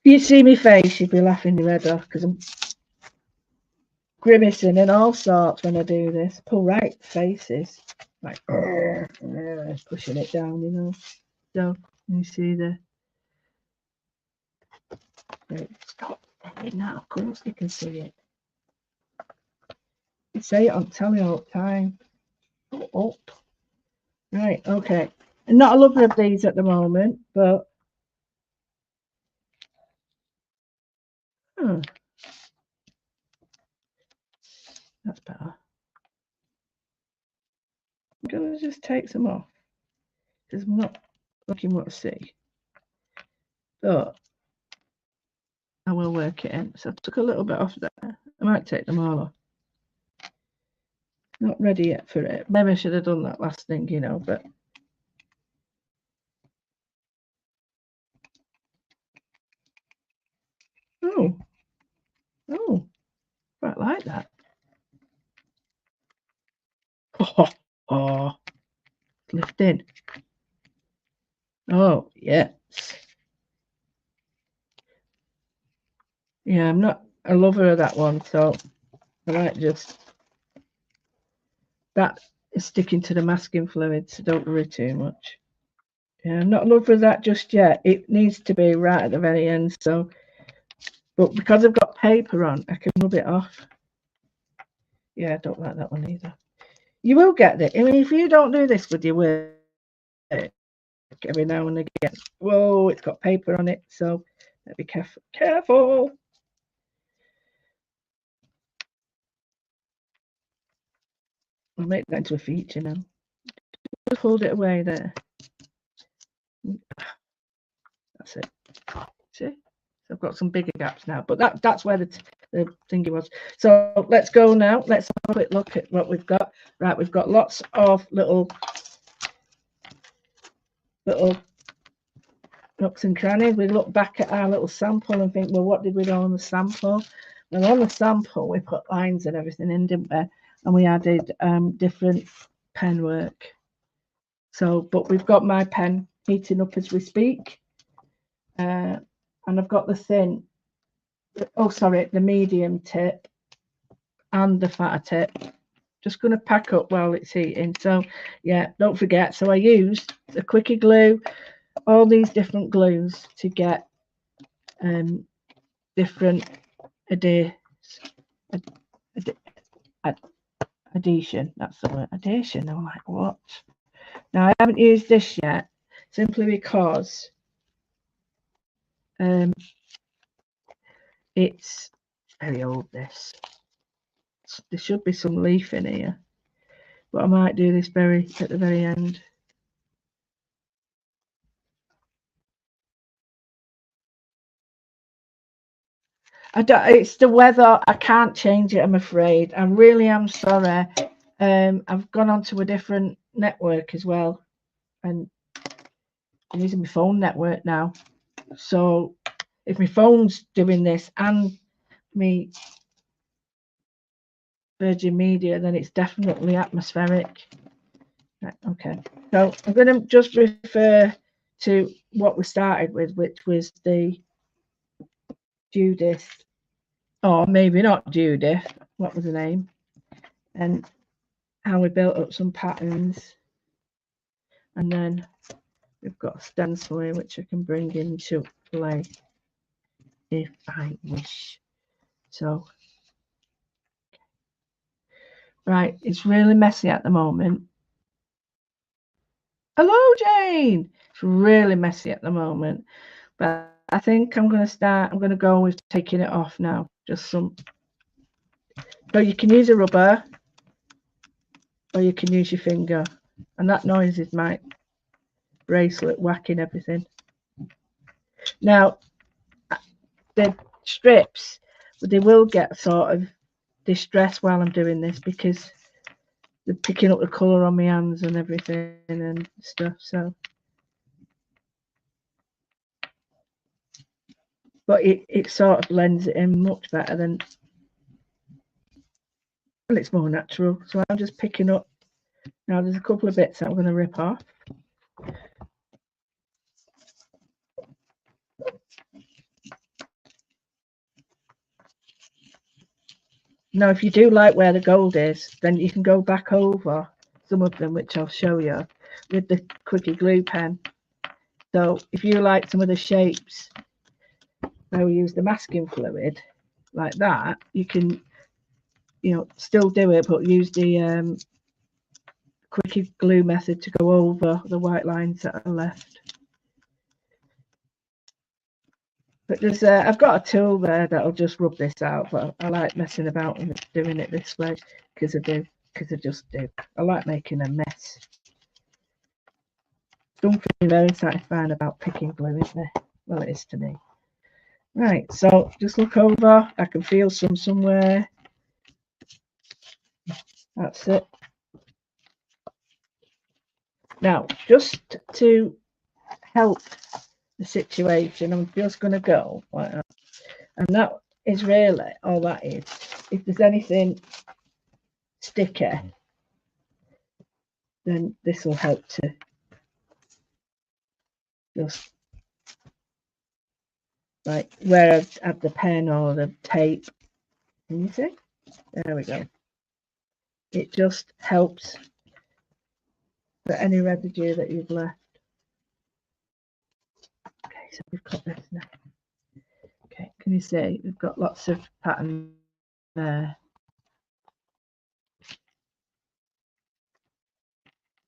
If you see me face, you'd be laughing your head off because I'm grimacing and all sorts when I do this. Pull right faces, like pushing it down, you know. So you see the... Right, stop now. Of course you can see it. You say it on telly all the time. Oh. Right, okay. I'm not a lover of these at the moment, but that's better. I'm going to just take some off because I'm not looking what to see. But I will work it in. So I took a little bit off there. I might take them all off. Not ready yet for it. Maybe I should have done that last thing, you know, but... Oh, quite like that. Oh, lifting. Oh, yes. Yeah, I'm not a lover of that one, so I might just... That is sticking to the masking fluid, so don't worry too much. Yeah, I'm not in love with that just yet. It needs to be right at the very end. So, but because I've got paper on, I can rub it off. Yeah, I don't like that one either. You will get it. I mean, if you don't do this with your work every now and again, whoa, it's got paper on it. So, be careful. Careful. I'll make that into a feature now. Just hold it away there. That's it. See? So I've got some bigger gaps now, but that's where the thingy was. So let's go now. Let's have a quick look at what we've got. Right, we've got lots of little nooks and crannies. We look back at our little sample and think, well, what did we do on the sample? Well, on the sample, we put lines and everything in, didn't we? And we added different pen work. So, but we've got my pen heating up as we speak. And I've got the thin, oh, sorry, the medium tip and the fatter tip. Just going to pack up while it's heating. So, yeah, don't forget. So I used the quickie glue, all these different glues to get different adhesion. That's the word, adhesion. I'm like, what? Now I haven't used this yet, simply because it's very old. This there should be some leaf in here, but I might do this at the very end. It's the weather. I can't change it, I'm afraid. I really am sorry. I've gone onto a different network as well, and I'm using my phone network now. So if my phone's doing this and me Virgin Media, then it's definitely atmospheric. Right, okay. So I'm going to just refer to what we started with, which was the Judith, or maybe not Judith, what was the name? And how we built up some patterns. And then we've got a stencil here, which I can bring into play if I wish. So, right, it's really messy at the moment. Hello, Jane. It's really messy at the moment, but I think I'm going to go with taking it off now. Just some. So you can use a rubber, or you can use your finger, and that noise is my bracelet whacking everything. Now, the strips, they will get sort of distressed while I'm doing this because they're picking up the colour on my hands and everything and stuff. So, but it sort of blends it in much better than, well, it's more natural. So I'm just picking up. Now there's a couple of bits that I'm going to rip off. Now, if you do like where the gold is, then you can go back over some of them, which I'll show you, with the quickie glue pen. So if you like some of the shapes where we use the masking fluid, like that, you can, still do it, but use the quickie glue method to go over the white lines that are left. But there's I've got a tool there that'll just rub this out, but I like messing about and doing it this way because I just do. I like making a mess. Something very satisfying about picking glue, isn't there? Well, it is to me. Right, so just look over. I can feel some somewhere. That's it. Now, just to help the situation, I'm just going to go like that. And that is really all that is. If there's anything sticky, then this will help to just, like where I've had the pen or the tape. Can you see? There we go. It just helps for any residue that you've left. so we've got this now. Okay, can you see we've got lots of pattern there.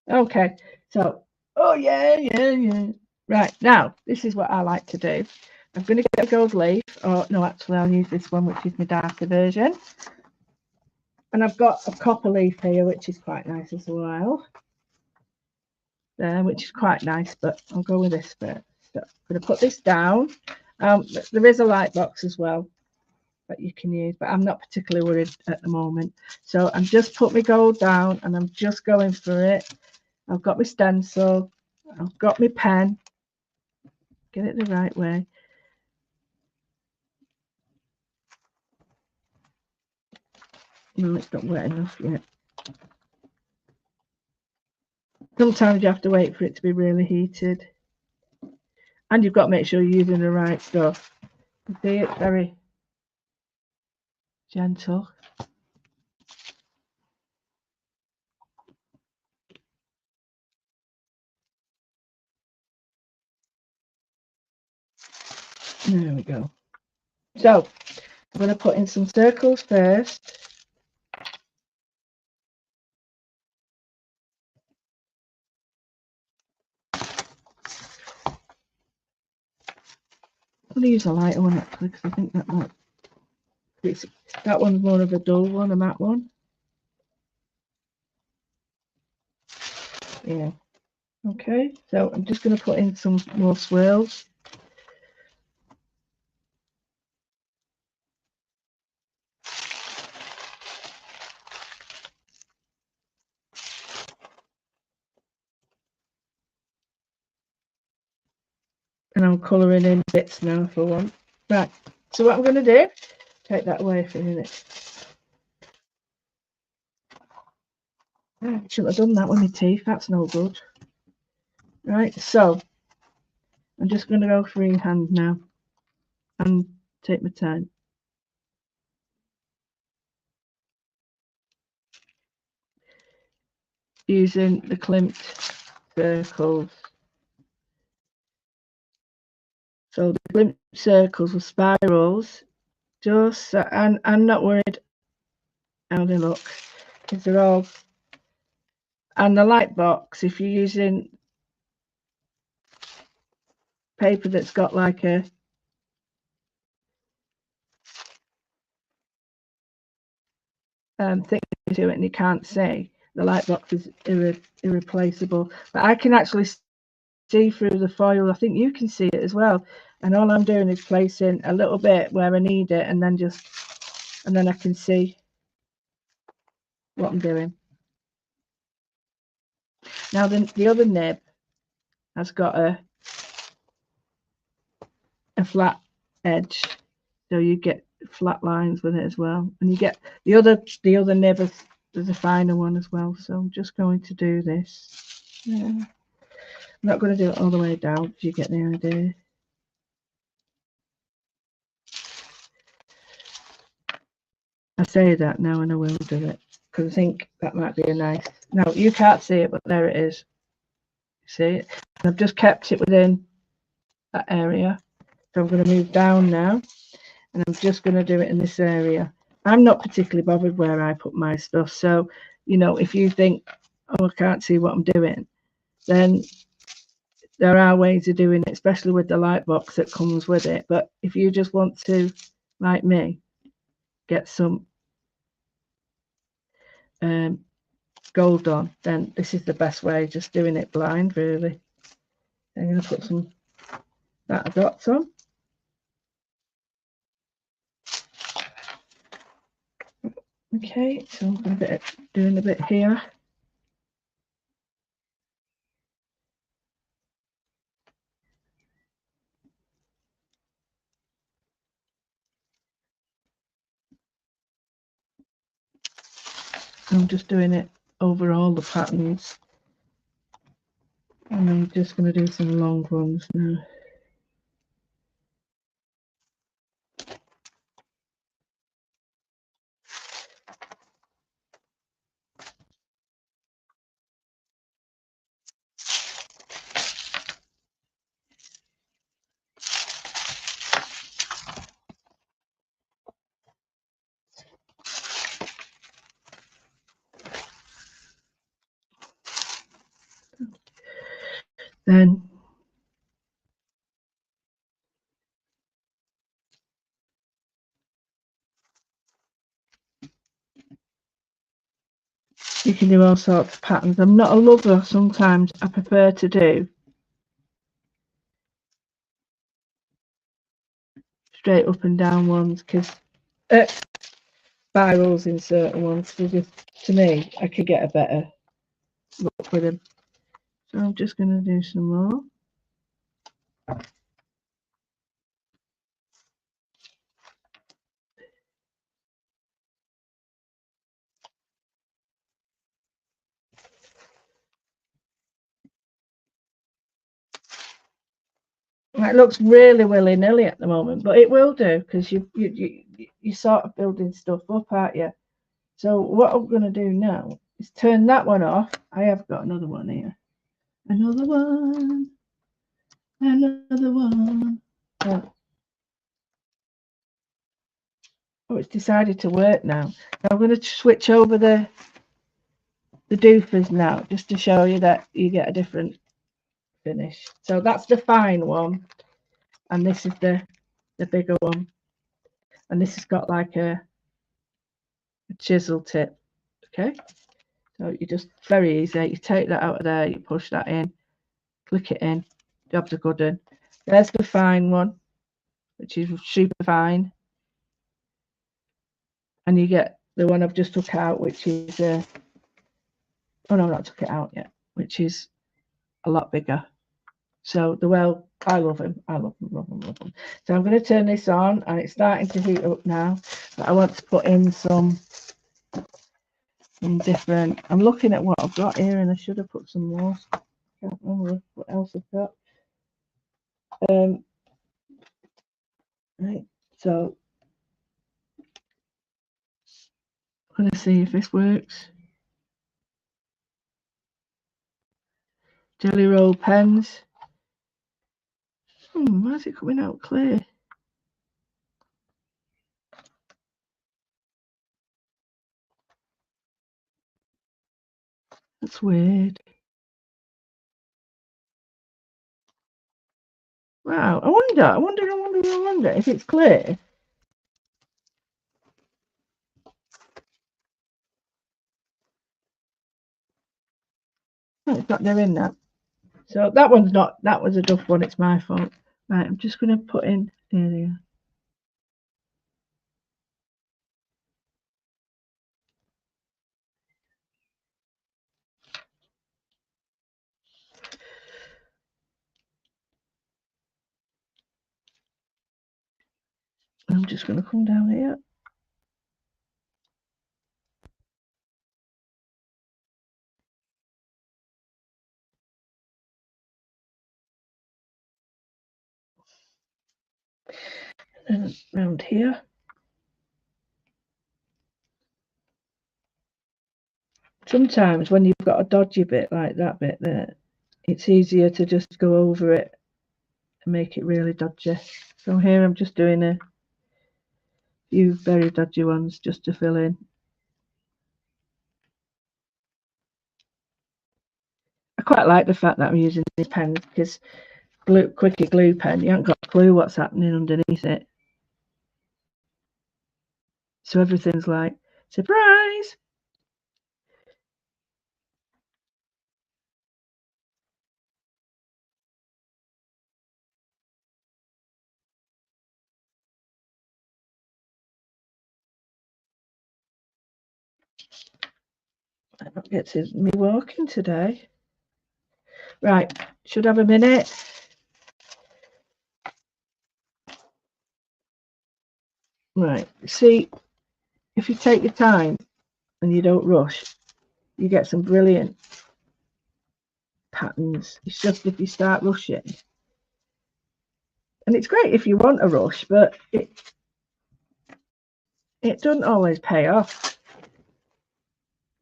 Okay, so oh yeah. Right, now this is what I like to do. I'm going to get a gold leaf, or no, actually I'll use this one, which is my darker version. And I've got a copper leaf here, which is quite nice as well. There, which is quite nice, but I'll go with this first. So I'm going to put this down. There is a light box as well that you can use, but I'm not particularly worried at the moment. So I'm just put my gold down and I'm just going for it. I've got my stencil, I've got my pen. Get it the right way. No, it's not wet enough yet. Sometimes you have to wait for it to be really heated. And you've got to make sure you're using the right stuff. You see, it's very gentle. There we go. So I'm going to put in some circles first. I'm going to use a lighter one actually, because I think that might. That one's more of a dull one, a matte one. Yeah. Okay, so I'm just going to put in some more swirls. And I'm colouring in bits now for one. Right, so what I'm going to do, take that away for a minute. I shouldn't have done that with my teeth, that's no good. Right, so I'm just going to go freehand now and take my time. Using the Klimt circles. So the Klimt circles with spirals, just, and I'm not worried how they look, because they're all, and the light box, if you're using paper that's got like a thing to it and you can't see, the light box is irreplaceable. But I can actually see through the foil. I think you can see it as well. And all I'm doing is placing a little bit where I need it, and then I can see what I'm doing. Now the other nib has got a flat edge, so you get flat lines with it as well. And you get the other nib, there's a finer one as well. So I'm just going to do this. Yeah. I'm not going to do it all the way down, if you get the idea. I say that now and I will do it, because I think that might be a nice. Now you can't see it, but there it is. See it? And I've just kept it within that area. So I'm going to move down now, and I'm just going to do it in this area. I'm not particularly bothered where I put my stuff. So, you know, if you think, oh, I can't see what I'm doing, then there are ways of doing it, especially with the light box that comes with it. But if you just want to, like me, get some gold on, then this is the best way, just doing it blind, really. I'm going to put some that dots on. Okay, so I'm doing a bit here. I'm just doing it over all the patterns, and I'm just going to do some long ones now. then you can do all sorts of patterns. I'm not a lover, sometimes I prefer to do straight up and down ones, because spirals in certain ones, just, to me, I could get a better look with them. So I'm just going to do some more. It looks really willy-nilly at the moment, but it will do, because you're sort of building stuff up, aren't you? So what I'm going to do now is turn that one off. I have got another one here. Another one. Another one. Oh, it's decided to work now. So I'm going to switch over the doofers now, just to show you that you get a different finish. So that's the fine one, and this is the bigger one, and this has got like a chisel tip. Okay, so you just, very easy, you take that out of there, you push that in, click it in, job's a good one. There's the fine one, which is super fine, and you get the one I've just took out, which is oh no, I've not took it out yet, which is a lot bigger. So I love him. I love him, love him, love him. So I'm going to turn this on, and it's starting to heat up now. But I want to put in some different. I'm looking at what I've got here, and I should have put some more. I can't remember what else I've got. Right. So I'm going to see if this works. Jelly roll pens. Why is it coming out clear? That's weird. Wow. I wonder if it's clear. Oh, it's not doing that. So that one's not. That was a duff one. It's my fault. Right. I'm just going to put in. There they are. I'm just going to come down here. And round here. Sometimes when you've got a dodgy bit like that bit there, it's easier to just go over it and make it really dodgy. So here I'm just doing a few very dodgy ones just to fill in. I quite like the fact that I'm using these pens, because quickie glue pen, you haven't got a clue what's happening underneath it. So everything's like, surprise! I don't get to me walking today. Right, should have a minute. Right, see, if you take your time and you don't rush, you get some brilliant patterns. It's just if you start rushing, and it's great if you want a rush, but it doesn't always pay off.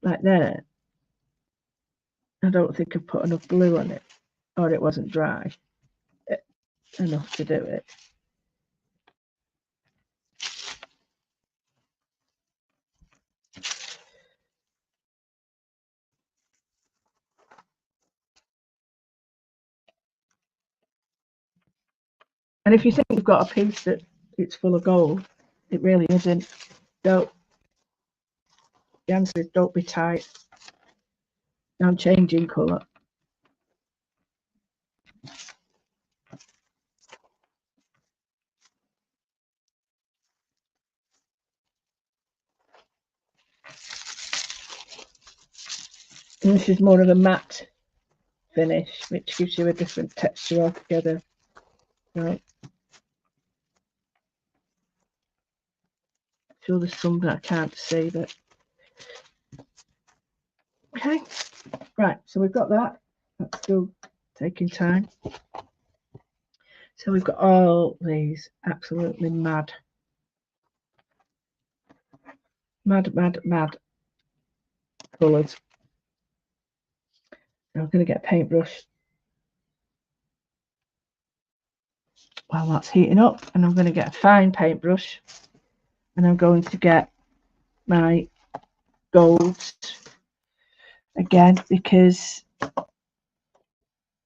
Like there, I don't think I've put enough glue on it, or it wasn't dry enough to do it. And if you think you've got a piece that it's full of gold, it really isn't. Don't. The answer is don't be tight. Now I'm changing colour. And this is more of a matte finish, which gives you a different texture altogether. Right. Sure there's some that I can't see, but okay. Right, so we've got that. That's still taking time. So we've got all these absolutely mad colours. I'm going to get a paintbrush while that's heating up, and I'm going to get a fine paintbrush, and I'm going to get my golds again, because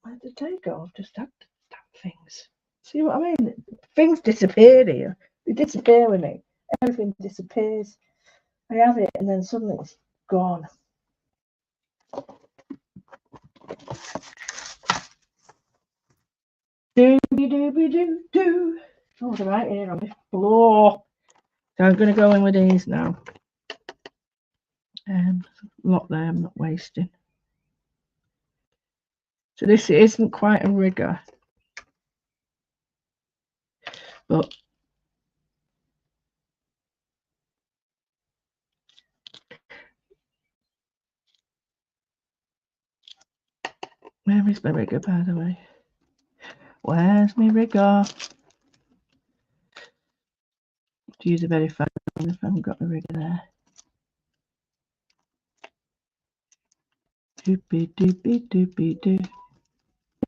where did they go? I've just had damn things. See what I mean? Things disappear here. They disappear with me. Everything disappears. I have it, and then suddenly it's gone. Do. Oh, they're right here on the floor. So I'm going to go in with these now. Lot there, I'm not wasting. So this isn't quite a rigger, but where is my rigger, by the way? Where's my rigger? To use a very fine one if I haven't got a rigger there. Doopy doopy doopy doo.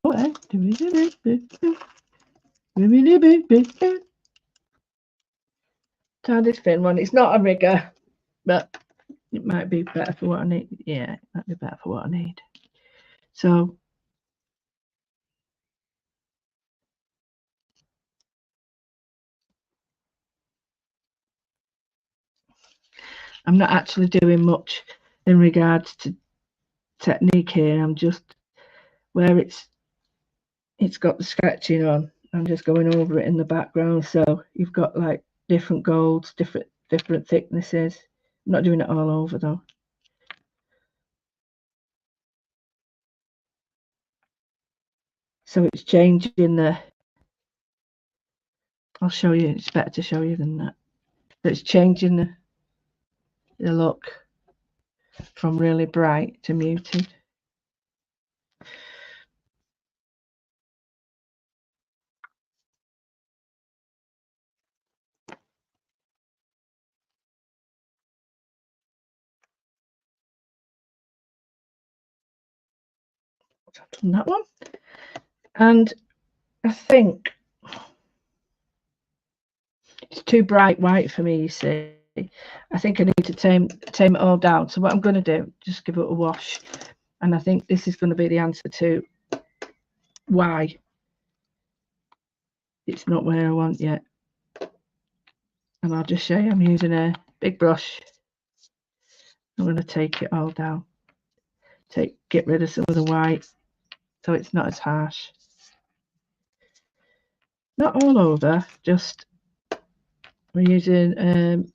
Oh, doopy doopy doopy. Doopy doopy doopy. Try this thin one. It's not a rigger, but it might be better for what I need. Yeah, it might be better for what I need. So I'm not actually doing much in regards to technique here. I'm just where it's got the sketching on, I'm just going over it in the background. So you've got like different golds, different thicknesses. I'm not doing it all over though. So it's changing the, I'll show you, it's better to show you than that. So it's changing the look from really bright to muted. So I've done that one. And I think it's too bright white for me, you see. I think I need to tame it all down. So what I'm going to do, just give it a wash. And I think this is going to be the answer to why it's not where I want yet. And I'll just show you, I'm using a big brush. I'm going to take it all down. Get rid of some of the white so it's not as harsh. Not all over, just we're using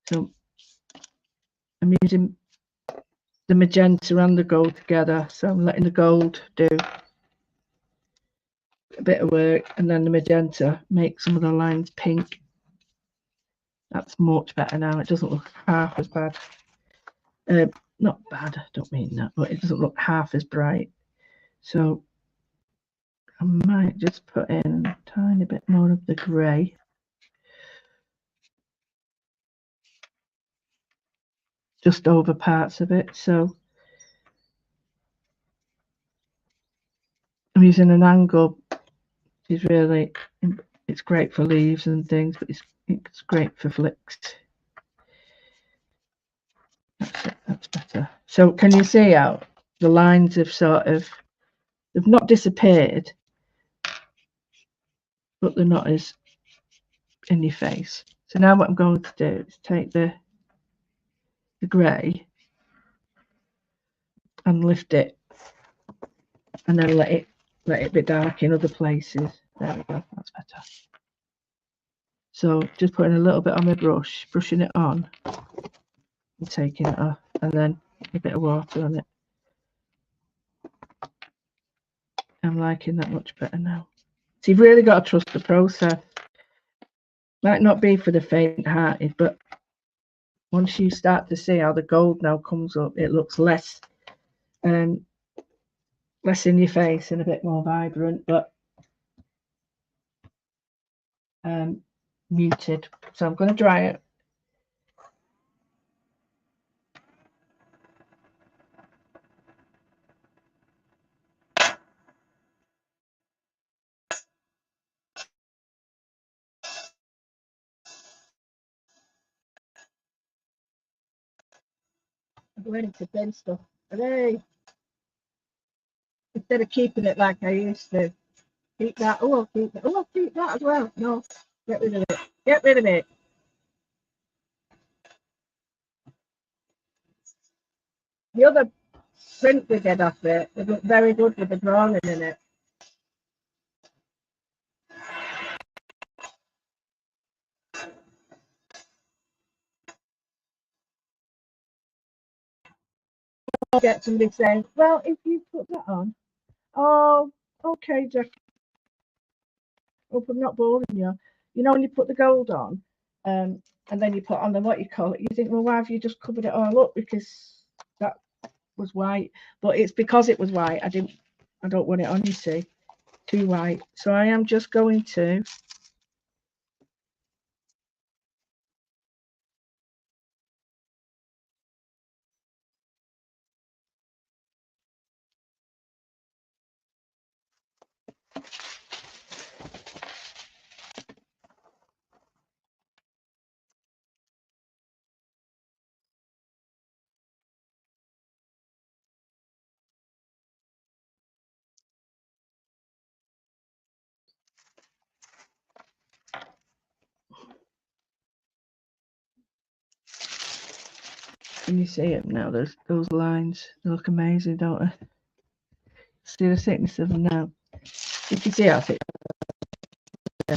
so I'm using the magenta and the gold together, so I'm letting the gold do a bit of work, and then the magenta make some of the lines pink. That's much better now. It doesn't look half as bad. Not bad, I don't mean that, but it doesn't look half as bright. So I might just put in a tiny bit more of the grey. Just over parts of it. So I'm using an angle. It's really, it's great for leaves and things, but it's great for flicks. That's it, that's better. So can you see how the lines have sort of, they've not disappeared, but they're not as in your face. So now what I'm going to do is take the grey and lift it, and then let it be dark in other places. There we go, that's better. So just putting a little bit on my brush, brushing it on and taking it off, and then a bit of water on it. I'm liking that much better now. So you've really got to trust the process. Might not be for the faint-hearted, but once you start to see how the gold now comes up, it looks less less in your face and a bit more vibrant, but muted. So I'm going to dry it. I'm ready to bend stuff. Hooray! Instead of keeping it like I used to. Keep that. Oh, I'll keep that. Oh, I'll keep that as well. No, get rid of it. Get rid of it. The other print we did off it, it looked very good with the drawing in it. I'll get somebody saying, well, if you put that on, oh, okay, Jack. Hope I'm not boring you. You know when you put the gold on, and then you put on the what you call it, you think, well, why have you just covered it all up? Because that was white. But it's because it was white. I don't want it on, you see, too white. So I am just going to Can you see them now? Those lines, they look amazing, don't they? See the thickness of them now. You can see how thick.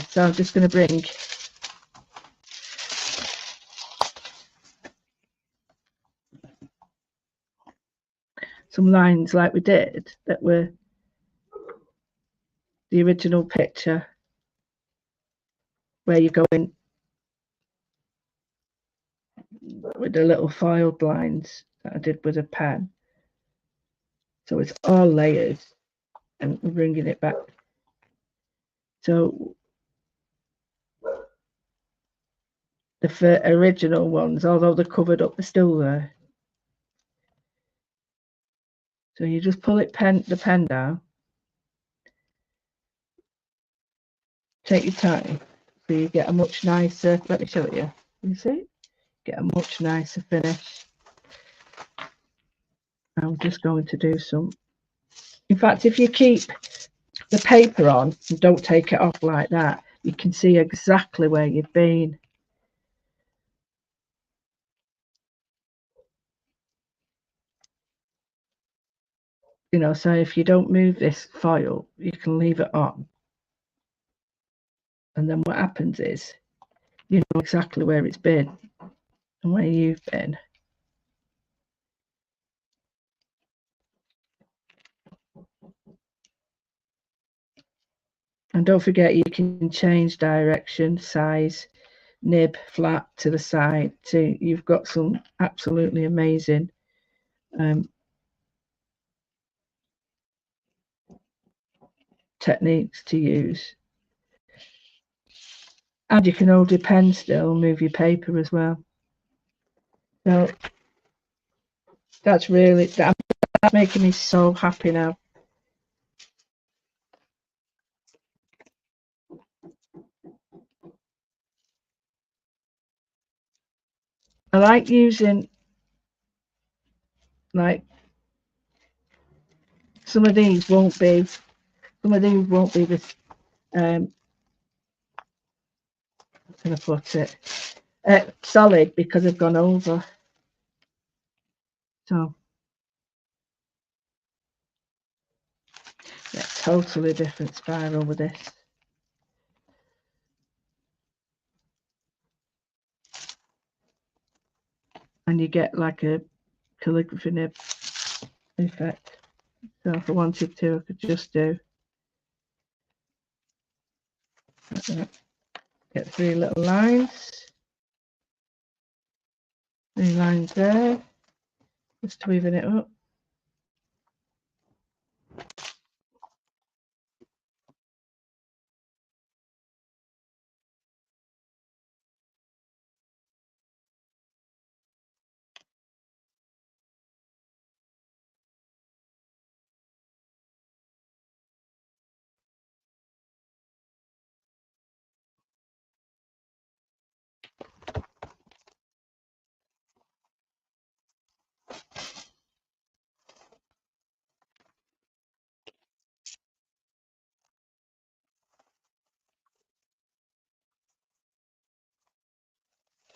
So I'm just going to bring some lines like we did that were the original picture, where you go in with the little foiled lines that I did with a pen. So it's all layers, and we're bringing it back. So the original ones, although they're covered up, they're still there. So you just pull the pen down, take your time, so you get a much nicer, let me show you, you see? Get a much nicer finish. I'm just going to do some. In fact, if you keep the paper on and don't take it off like that, you can see exactly where you've been. You know, so if you don't move this foil, you can leave it on. And then what happens is, you know exactly where it's been and where you've been. And don't forget, you can change direction, size, nib, flat to the side. So you've got some absolutely amazing techniques to use. And you can hold your pen still, move your paper as well. So that's making me so happy now. I like using, like, some of these won't be this can I put it? Solid, because I've gone over. So yeah, totally different spiral with this. And you get like a calligraphy nib effect. So if I wanted to, I could just do like that. Get 3 little lines. 3 lines there. Just tweezing it up.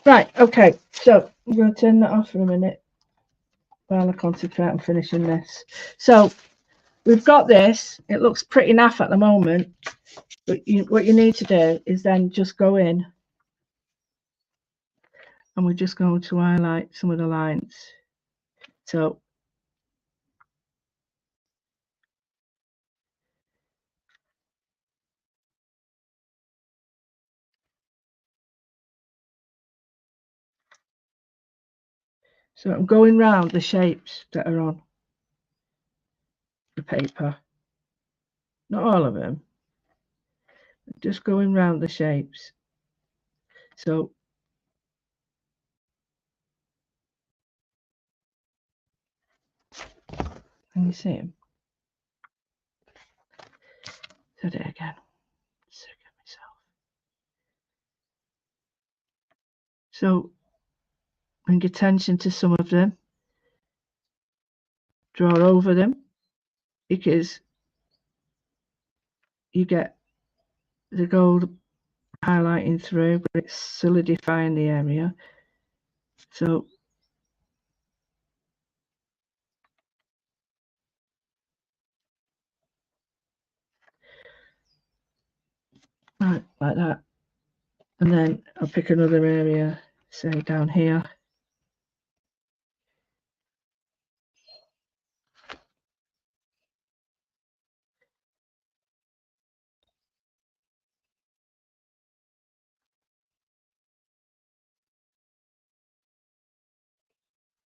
Right, okay, so I'm going to turn that off for a minute while I concentrate on finishing this. So we've got this. It looks pretty naff at the moment, but what you need to do is then just go in and we're just going to highlight some of the lines. So I'm going round the shapes that are on the paper. Not all of them. Just going round the shapes. So can you see them? Said it again. Sick of myself. So bring attention to some of them. Draw over them, because you get the gold highlighting through, but it's solidifying the area. So right, like that. And then I'll pick another area, say down here.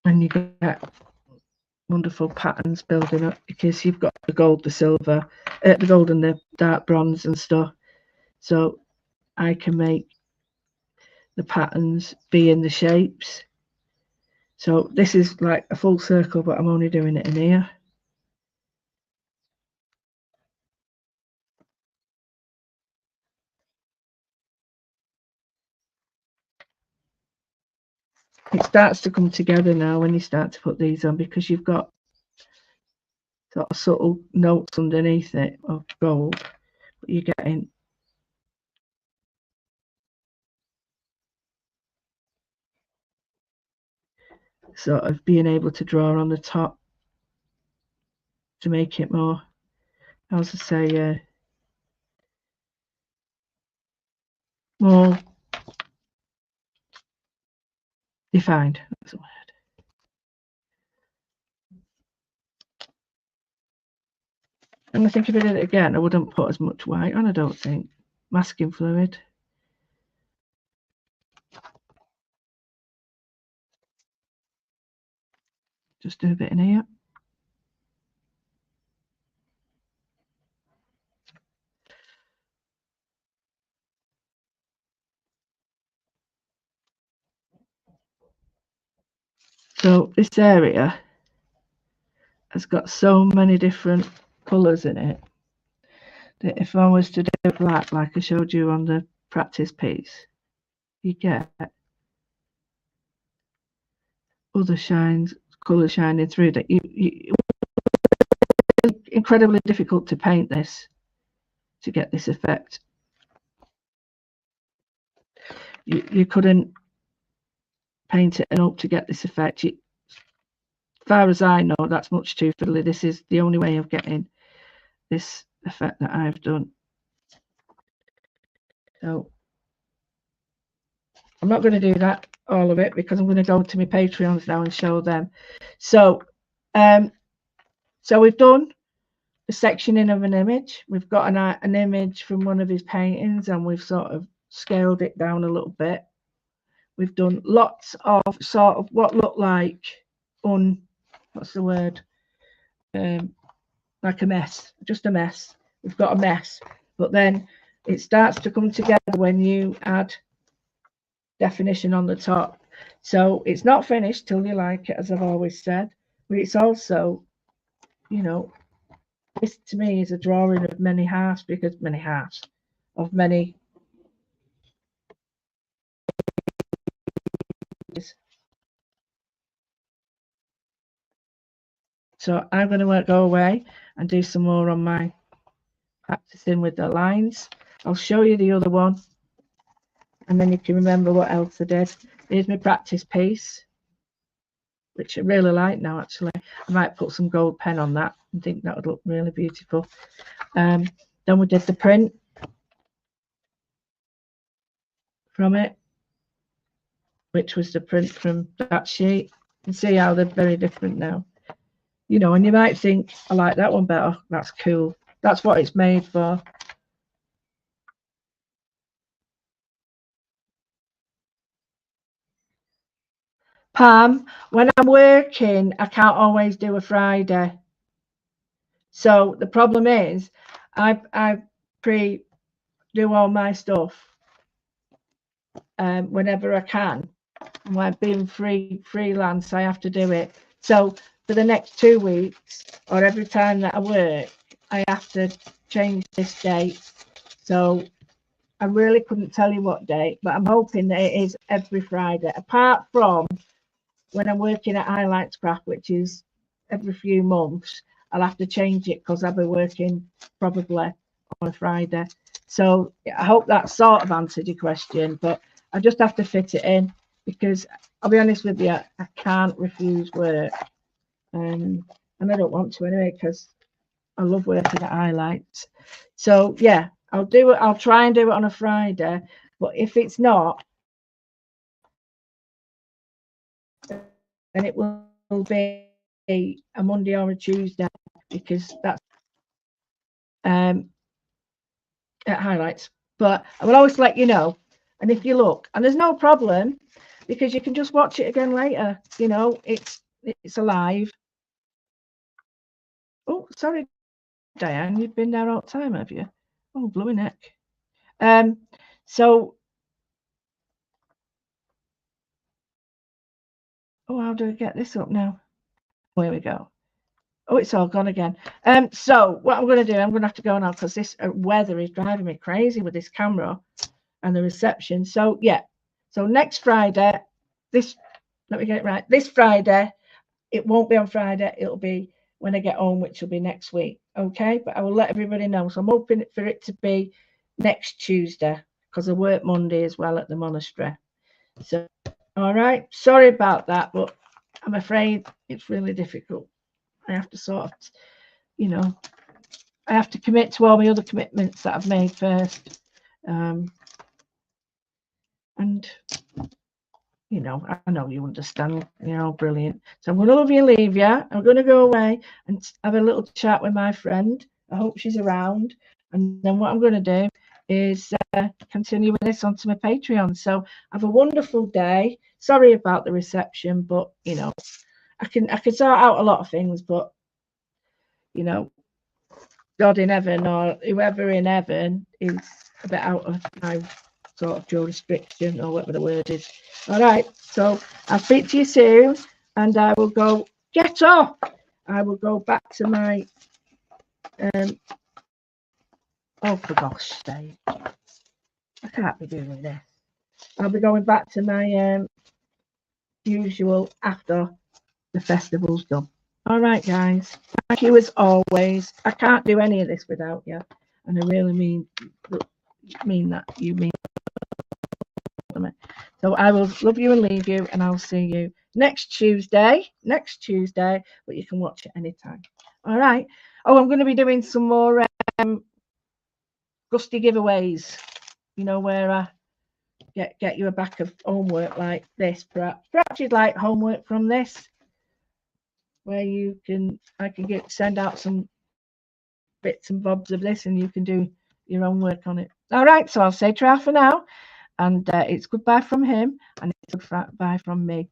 And you get wonderful patterns building up, because you've got the gold, the silver, the gold and the dark bronze and stuff. So I can make the patterns be in the shapes. So this is like a full circle, but I'm only doing it in here. It starts to come together now when you start to put these on, because you've got sort of subtle notes underneath it of gold, but you're getting sort of being able to draw on the top to make it more, as I say, more defined. That's the word. And I think if I did it again, I wouldn't put as much white on, I don't think. Masking fluid. Just do a bit in here. So this area has got so many different colours in it that if I was to do black, like I showed you on the practice piece, you get other shines, colours shining through that. It's incredibly difficult to paint this to get this effect. you couldn't paint it up to get this effect. As far as I know, that's much too fiddly. This is the only way of getting this effect that I've done. So I'm not going to do that, all of it, because I'm going to go to my Patreons now and show them. So, so we've done the sectioning of an image. We've got an image from one of his paintings, and we've sort of scaled it down a little bit. We've done lots of sort of what look like what's the word? Like a mess, just a mess. We've got a mess, but then it starts to come together when you add definition on the top. So it's not finished till you like it, as I've always said, but it's also, you know, this to me is a drawing of many halves, because of many. So I'm going to go away and do some more on my practicing with the lines. I'll show you the other one, and then you can remember what else I did. Here's my practice piece, which I really like now, actually. I might put some gold pen on that and think that would look really beautiful. Then we did the print from it, which was the print from that sheet. You can see how they're very different now. You know, and you might think, I like that one better. That's cool. That's what it's made for. Pam, when I'm working, I can't always do a Friday. So the problem is, I do all my stuff whenever I can. And like being freelance, I have to do it. So for the next 2 weeks, or every time that I work, I have to change this date. So I really couldn't tell you what date, but I'm hoping that it is every Friday, apart from when I'm working at Highlights Craft, which is every few months. I'll have to change it because I'll be working probably on a Friday. So I hope that sort of answered your question, but I just have to fit it in, because I'll be honest with you, I can't refuse work. And I don't want to anyway, because I love working at Highlights. So yeah, I'll do it. I'll try and do it on a Friday, but if it's not, then it will be a Monday or a Tuesday, because that's at Highlights. But I will always let you know. And if you look, and there's no problem, because you can just watch it again later. You know, it's alive. Oh, sorry, Diane, you've been there all the time, have you? Oh, blooming heck. So, oh, how do I get this up now? Oh, here we go. Oh, it's all gone again. So what I'm going to do, I'm going to have to go now, because this weather is driving me crazy with this camera and the reception. So yeah, so next Friday, let me get it right. This Friday, it won't be on Friday. It'll be when I get home, which will be next week. Okay, but I will let everybody know. So I'm hoping for it to be next Tuesday, because I work Monday as well at the monastery. So, all right. Sorry about that, but I'm afraid it's really difficult. I have to sort of, you know, I have to commit to all my other commitments that I've made first. And, you know, I know you understand, you know, brilliant. So I'm going to love you and leave you. I'm going to go away and have a little chat with my friend. I hope she's around. And then what I'm going to do is continue with this onto my Patreon. So have a wonderful day. Sorry about the reception, but, you know, I can sort out a lot of things, but, you know, God in heaven, or whoever in heaven, is a bit out of my sort of jurisdiction, or whatever the word is. All right, so I'll speak to you soon, and I will go get off. I will go back to my oh, for gosh sake, I can't be doing this. I'll be going back to my usual after the festival's done. All right, guys. Thank you as always. I can't do any of this without you, and I really mean that. You mean So I will love you and leave you, and I'll see you next Tuesday, but you can watch it anytime. All right. Oh, I'm going to be doing some more Gusty giveaways, you know, where I get you a back of homework like this. Perhaps you'd like homework from this, where I can send out some bits and bobs of this, and you can do your own work on it. All right. So I'll say ta for now, and it's goodbye from him, and it's goodbye from me.